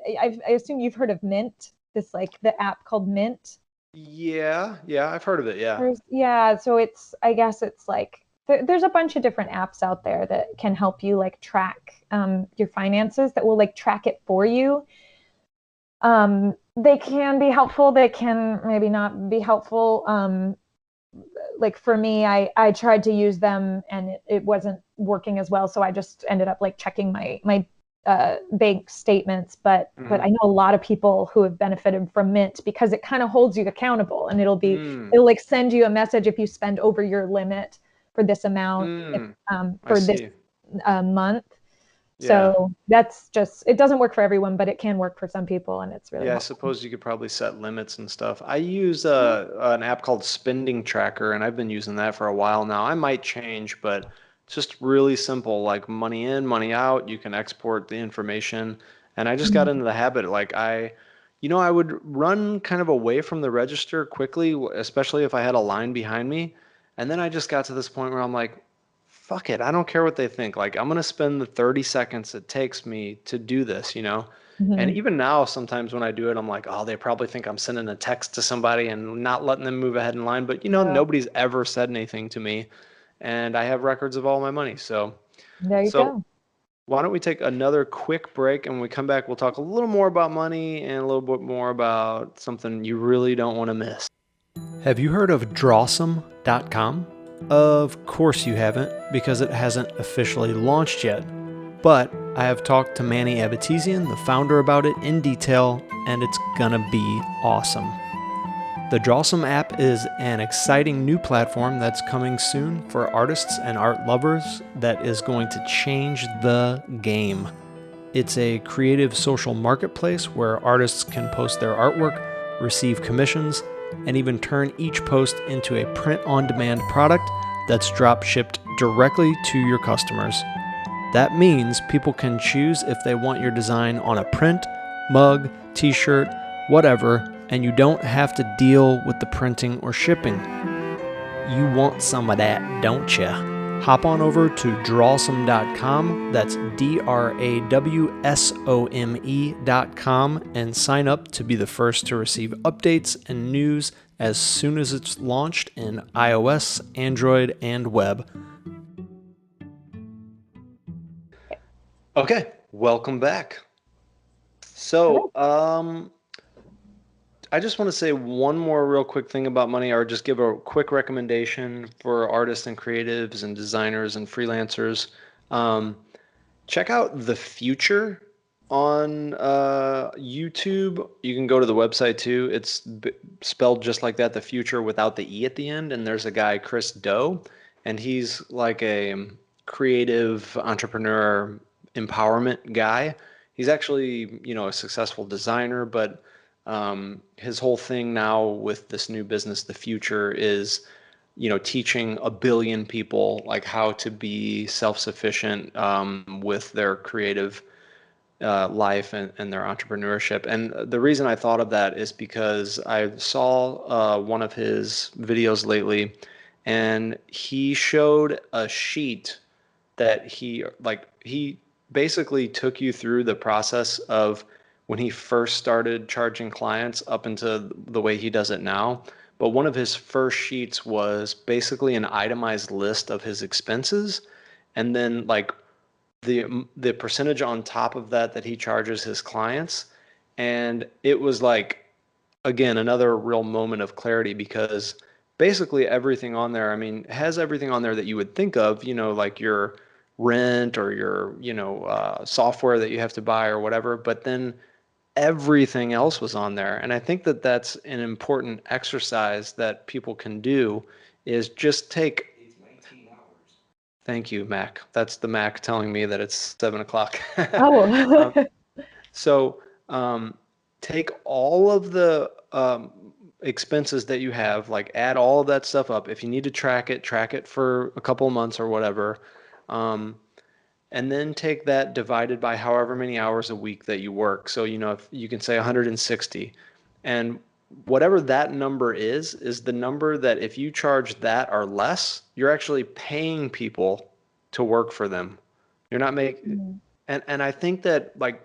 assume you've heard of Mint, this like the app called Mint. Yeah, yeah, I've heard of it. Yeah. Yeah, so I guess it's like there's a bunch of different apps out there that can help you like track your finances that will like track it for you. They can be helpful. They can maybe not be helpful. Like for me, I tried to use them and it wasn't working as well, so I just ended up like checking my bank statements. But Hmm. I know a lot of people who have benefited from Mint because it kind of holds you accountable, and Mm, it'll like send you a message if you spend over your limit for this amount if, I for this see. month. Yeah. So that's just, it doesn't work for everyone, but it can work for some people, and it's really Yeah, I helpful. suppose you could probably set limits and stuff. I use an app called Spending Tracker, and I've been using that for a while now. I might change, but it's just really simple, like money in, money out. You can export the information. And I just got Mhm. into the habit, like I would run kind of away from the register quickly, especially if I had a line behind me. And then I just got to this point where I'm like, fuck it, I don't care what they think. Like I'm gonna spend the 30 seconds it takes me to do this. And Mhm. even now, sometimes when I do it, I'm like, oh, they probably think I'm sending a text to somebody and not letting them move ahead in line. But, Yeah. nobody's ever said anything to me, and I have records of all my money. There you So go. why don't we take another quick break, and when we come back, we'll talk a little more about money and a little bit more about something you really don't want to miss. Have you heard of Drawsome.com? Of course you haven't, because it hasn't officially launched yet. But I have talked to Manny Abatizian, the founder, about it in detail, and it's gonna be awesome. The Drawsome app is an exciting new platform that's coming soon for artists and art lovers that is going to change the game. It's a creative social marketplace where artists can post their artwork, receive commissions, and even turn each post into a print-on-demand product that's drop-shipped directly to your customers. That means people can choose if they want your design on a print, mug, t-shirt, whatever, and you don't have to deal with the printing or shipping. You want some of that, don't you? Hop on over to drawsome.com, that's DRAWSOME.com, and sign up to be the first to receive updates and news as soon as it's launched in iOS, Android, and web. Okay, welcome back. So, I just want to say one more real quick thing about money, or just give a quick recommendation for artists and creatives and designers and freelancers. Um, Check out The Future on YouTube. You can go to the website too. It's spelled just like that, The Future, without the E at the end. And there's a guy, Chris Do, and he's like a creative entrepreneur empowerment guy. He's actually, a successful designer, but his whole thing now with this new business, The Future, is teaching a billion people like how to be self-sufficient with their creative life and their entrepreneurship. And the reason I thought of that is because I saw one of his videos lately, and he showed a sheet that he basically took you through the process of when he first started charging clients up into the way he does it now. But one of his first sheets was basically an itemized list of his expenses, and then like the percentage on top of that he charges his clients. And it was like, again, another real moment of clarity, because basically everything on there, I mean, has everything on there that you would think of, like your rent or your, software that you have to buy or whatever. But then everything else was on there. And I think that that's an important exercise that people can do, is just take. Thank you, Mac. That's the Mac telling me that it's 7 o'clock. Oh. um, so take all of the expenses that you have, like add all of that stuff up. If you need to track it for a couple of months or whatever. Um, and then take that divided by however many hours a week that you work. So, if you can say 160, and whatever that number is the number that if you charge that or less, you're actually paying people to work for them. You're not making, Mhm. and I think that like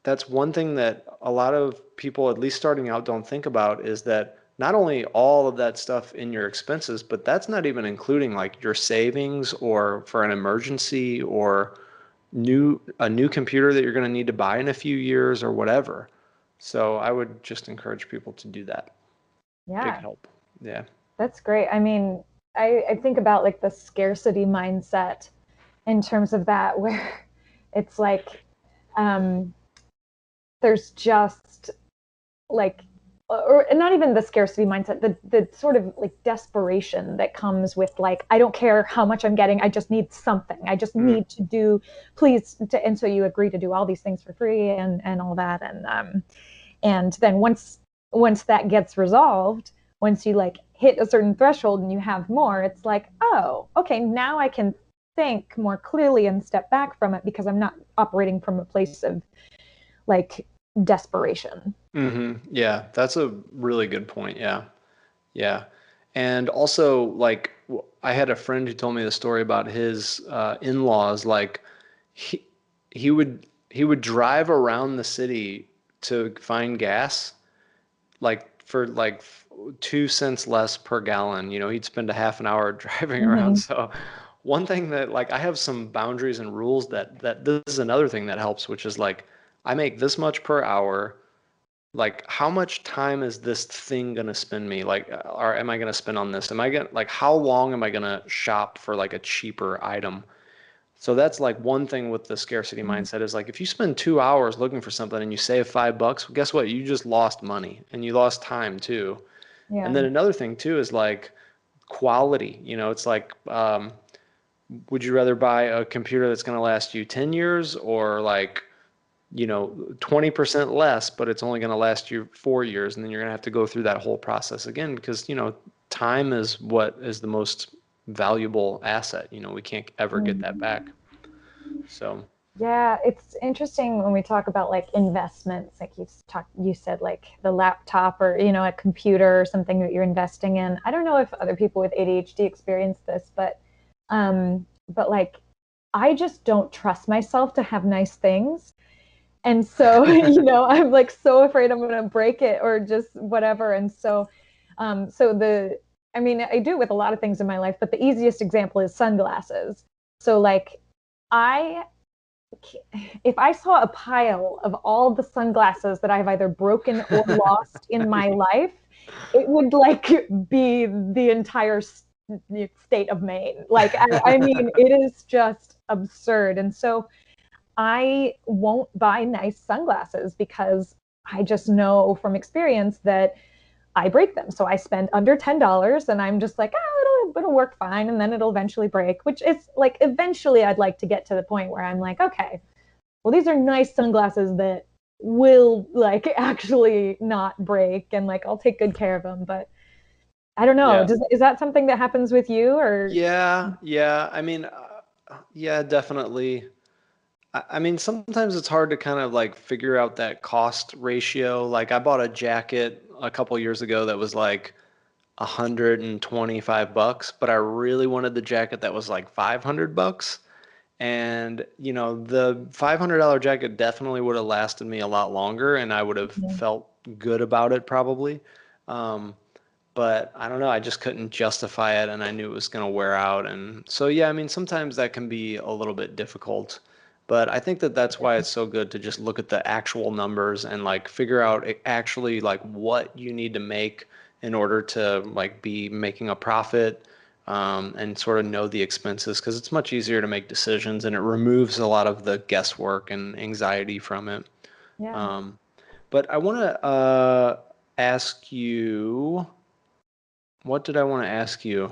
that's one thing that a lot of people, at least starting out, don't think about, is that not only all of that stuff in your expenses, but that's not even including like your savings or for an emergency or a new computer that you're going to need to buy in a few years or whatever. So I would just encourage people to do that. Big Yeah, help. Yeah. that's great. I mean, I think about like the scarcity mindset in terms of that, where it's like um, there's just like or not even the scarcity mindset, the sort of like desperation that comes with like, I don't care how much I'm getting, I just need something, I just Mm. need to do, please to, and so you agree to do all these things for free and all that. And then once that gets resolved, once you like hit a certain threshold and you have more, it's like, oh, okay, now I can think more clearly and step back from it, because I'm not operating from a place of like desperation. Yeah, that's a really good point. Yeah. Yeah. And also, like, I had a friend who told me the story about his in-laws. Like, he he would he would drive around the city to find gas, like for like 2 cents less per gallon. You know, he'd spend a half an hour driving around. Hmm. So one thing that like I have some boundaries and rules that this is another thing that helps, which is like I make this much per hour. Like how much time is this thing gonna spend me? Like, or am I gonna spend on this? Am I gonna like how long am I gonna shop for like a cheaper item? So that's like one thing with the scarcity mindset is like if you spend 2 hours looking for something and you save $5, well, guess what? You just lost money and you lost time too. And Yeah. then another thing too is like quality. You know, it's like, would you rather buy a computer that's going to last you 10 years or like, 20% less, but it's only going to last you 4 years, and then you're going to have to go through that whole process again because, time is what is the most valuable asset. We can't ever get that Mhm. back. So, Yeah, it's interesting when we talk about like investments, like you said like the laptop or a computer or something that you're investing in. I don't know if other people with ADHD experience this, but like I just don't trust myself to have nice things. And so, I'm like so afraid I'm going to break it or just whatever. And I mean, I do it with a lot of things in my life, but the easiest example is sunglasses. So like I if I saw a pile of all the sunglasses that I've either broken or lost in my life, it would like be the entire state of Maine. Like, I mean, it is just absurd. And so I won't buy nice sunglasses because I just know from experience that I break them. So I spend under $10 and I'm just like, it'll work fine. And then it'll eventually break, which is like, eventually I'd like to get to the point where I'm like, okay, well, these are nice sunglasses that will like actually not break and like I'll take good care of them. But I don't know. yeah. Is that something that happens with you or? Yeah, yeah. I mean, yeah, definitely. I mean, sometimes it's hard to kind of like figure out that cost ratio. Like, I bought a jacket a couple years ago that was like 125 bucks, but I really wanted the jacket that was like 500 bucks. And, the $500 jacket definitely would have lasted me a lot longer and I would have Mhm. felt good about it probably. Um, but I don't know, I just couldn't justify it and I knew it was going to wear out. And so, yeah, I mean, sometimes that can be a little bit difficult. But I think that that's why it's so good to just look at the actual numbers and like figure out actually like what you need to make in order to like be making a profit, and sort of know the expenses because it's much easier to make decisions and it removes a lot of the guesswork and anxiety from it. Yeah. Um, but I want to ask you, what did I want to ask you?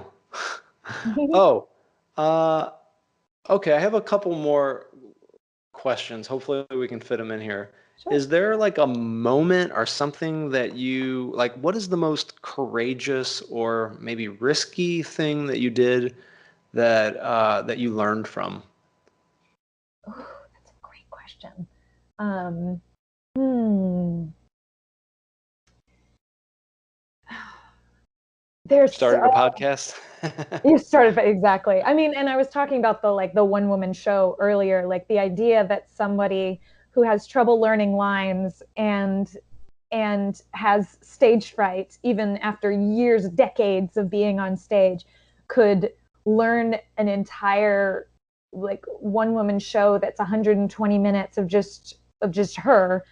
Oh, uh, okay. I have a couple more questions. Hopefully, we can fit them in here. Sure. Is there like a moment or something that you like? What is the most courageous or maybe risky thing that you did that you learned from? Ooh, that's a great question. Um, hmm. There's Started a podcast? You started exactly. I mean, and I was talking about the one woman show earlier, like the idea that somebody who has trouble learning lines and has stage fright even after years, decades of being on stage could learn an entire like one woman show that's 120 minutes of just her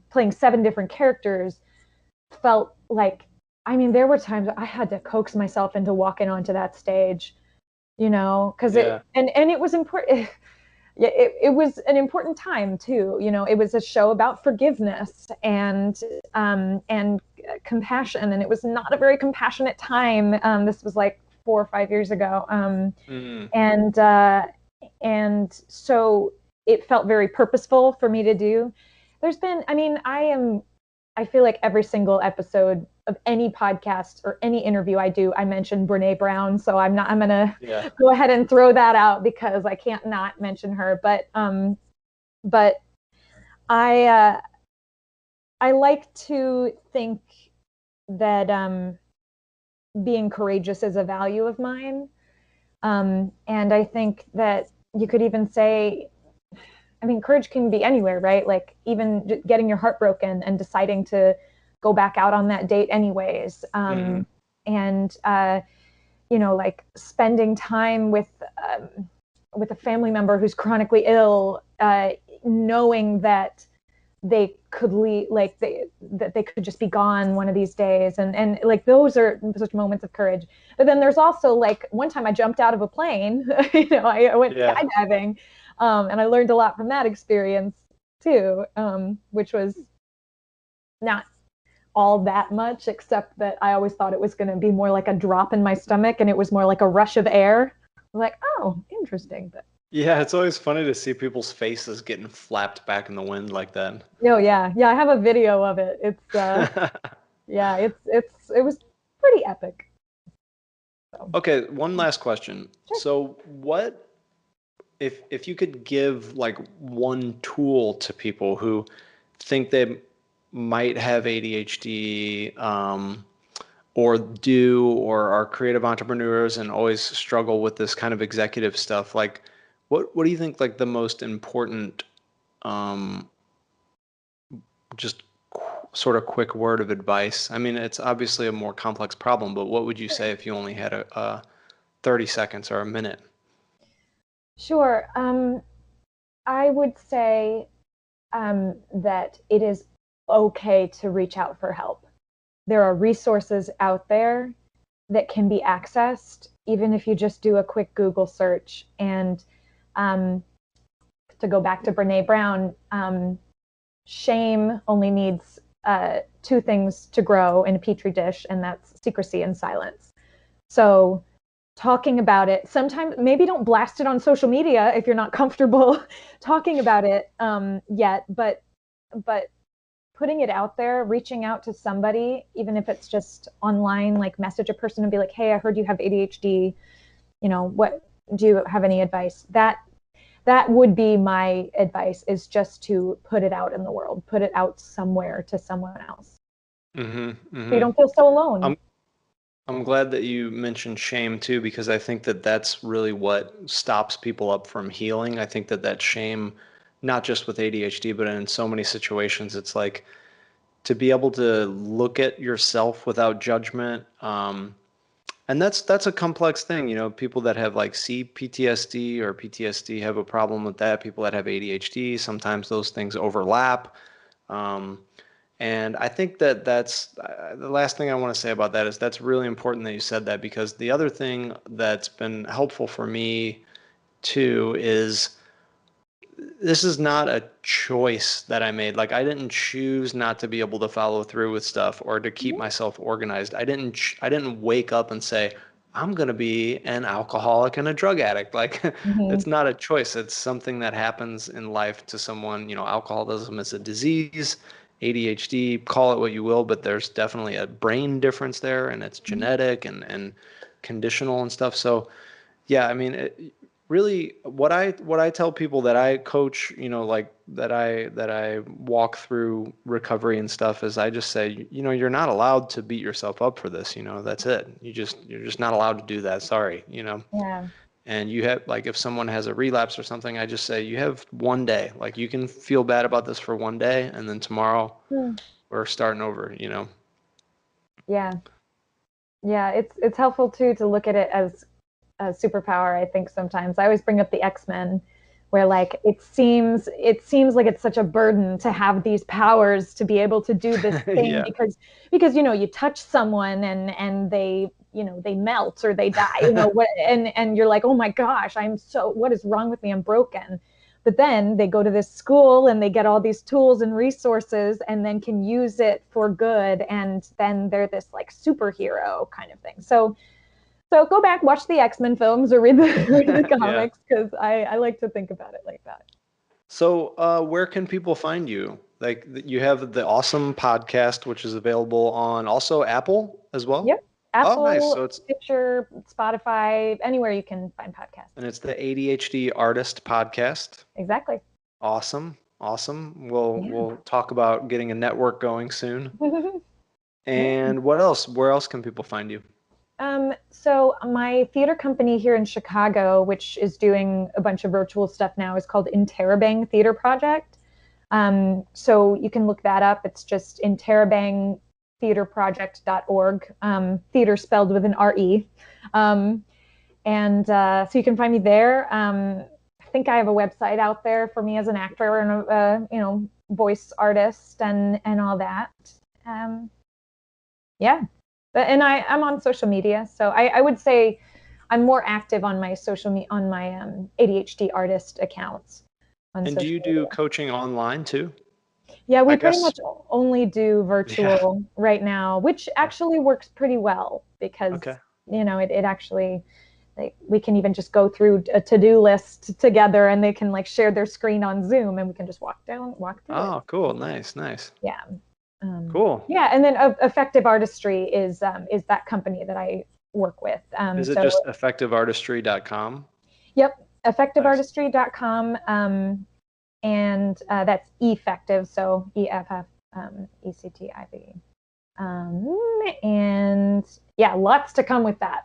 playing seven different characters felt like, I mean, there were times I had to coax myself into walking onto that stage, because Yeah. it was important. Yeah, it was an important time too. It was a show about forgiveness and compassion, and it was not a very compassionate time. This was like 4 or 5 years ago, Mm, and uh, and so it felt very purposeful for me to do. I mean, I feel like every single episode of any podcast or any interview I do, I mention Brene Brown. So I'm going to yeah. go ahead and throw that out because I can't not mention her. But I, uh, I like to think that, being courageous is a value of mine. And I think that you could even say I mean, courage can be anywhere, right? Like even getting your heart broken and deciding to go back out on that date anyways. And, like spending time with a family member who's chronically ill, knowing that they could leave, like that they could just be gone one of these days. And like, those are such moments of courage. But then there's also like one time I jumped out of a plane, I went skydiving, and I learned a lot from that experience too, which was not all that much, except that I always thought it was going to be more like a drop in my stomach, and it was more like a rush of air. Like, oh, interesting. But yeah, it's always funny to see people's faces getting flapped back in the wind like that. oh yeah, I have a video of it. It's yeah, it was pretty epic. So. Okay, one last question. Sure. So what if you could give like one tool to people who think they might have ADHD, or are creative entrepreneurs and always struggle with this kind of executive stuff, like what do you think like the most important, just sort of quick word of advice? I mean, it's obviously a more complex problem, but what would you say if you only had a 30 seconds or a minute? Sure. I would say that it is okay to reach out for help. There are resources out there that can be accessed, even if you just do a quick Google search. And to go back to Brene Brown, shame only needs two things to grow in a petri dish, and that's secrecy and silence. So talking about it, sometimes maybe don't blast it on social media if you're not comfortable talking about it yet, but putting it out there, reaching out to somebody, even if it's just online, like message a person and be like, hey, I heard you have ADHD, what do you have any advice? That would be my advice, is just to put it out in the world, put it out somewhere to someone else. So you don't feel so alone. I'm glad that you mentioned shame too, because I think that that's really what stops people up from healing. I think that shame, not just with ADHD, but in so many situations, it's like to be able to look at yourself without judgment. And that's a complex thing. People that have like CPTSD or PTSD have a problem with that. People that have ADHD, sometimes those things overlap. And I think that's the last thing I want to say about that is that's really important that you said that, because the other thing that's been helpful for me too is this is not a choice that I made. Like I didn't choose not to be able to follow through with stuff or to keep myself organized. I didn't wake up and say, I'm going to be an alcoholic and a drug addict. Like it's not a choice. It's something that happens in life to someone. Alcoholism is a disease, ADHD, call it what you will, but there's definitely a brain difference there, and it's genetic and conditional and stuff. So yeah, I mean, really what I tell people that I coach, like that I walk through recovery and stuff, is I just say, you're not allowed to beat yourself up for this. That's it. You're just not allowed to do that. Sorry. Yeah. And you have, like, if someone has a relapse or something, I just say you have one day. Like you can feel bad about this for one day, and then tomorrow we're starting over. Yeah. It's helpful too to look at it as a superpower. I think sometimes I always bring up the X-Men, where like it seems like it's such a burden to have these powers to be able to do this thing. Yeah. because you touch someone and they they melt or they die, and you're like, oh my gosh, what is wrong with me? I'm broken. But then they go to this school and they get all these tools and resources and then can use it for good, and then they're this like superhero kind of thing. So go back, watch the X-Men films or read the comics, because I like to think about it like that. So where can people find you? Like you have the awesome podcast, which is available on also Apple as well? Yep. Apple, Oh, nice. So it's Stitcher, Spotify, anywhere you can find podcasts. and it's the ADHD Artist Podcast. Exactly. Awesome. We'll talk about getting a network going soon. And what else? Where else can people find you? So my theater company here in Chicago, which is doing a bunch of virtual stuff now, is called Interrobang Theater Project. So you can look that up. It's just interrobangtheaterproject.org. Theater spelled with an R-E. So you can find me there. I think I have a website out there for me as an actor and a voice artist and all that. Yeah. And I'm on social media, so I would say I'm more active on my ADHD artist accounts. And do you do coaching online too? Yeah, we pretty much only do virtual right now, which actually works pretty well because it actually, like, we can even just go through a to-do list together, and they can like share their screen on Zoom, and we can just walk through it. Oh, cool! Nice. Yeah. Cool. Yeah, and then Effective Artistry is that company that I work with. Is it just effectiveartistry.com? Yep, effectiveartistry.com, and that's effective, so EFF, ECTIV. And yeah, lots to come with that.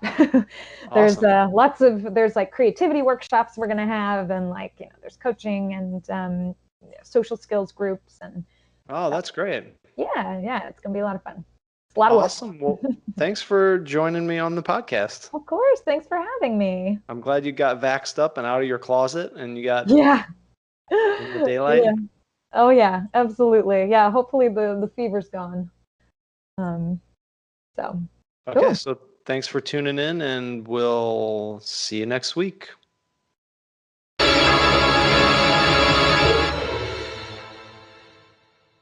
There's awesome. there's like creativity workshops we're gonna have, and there's coaching and social skills groups and. Oh, that's great. Yeah, it's gonna be a lot of fun. It's a lot of work. Awesome. Well, thanks for joining me on the podcast. Of course, thanks for having me. I'm glad you got vaxxed up and out of your closet and you got in the daylight. Yeah. Oh yeah, absolutely. Yeah, hopefully the fever's gone. So. Okay, cool. So thanks for tuning in, and we'll see you next week.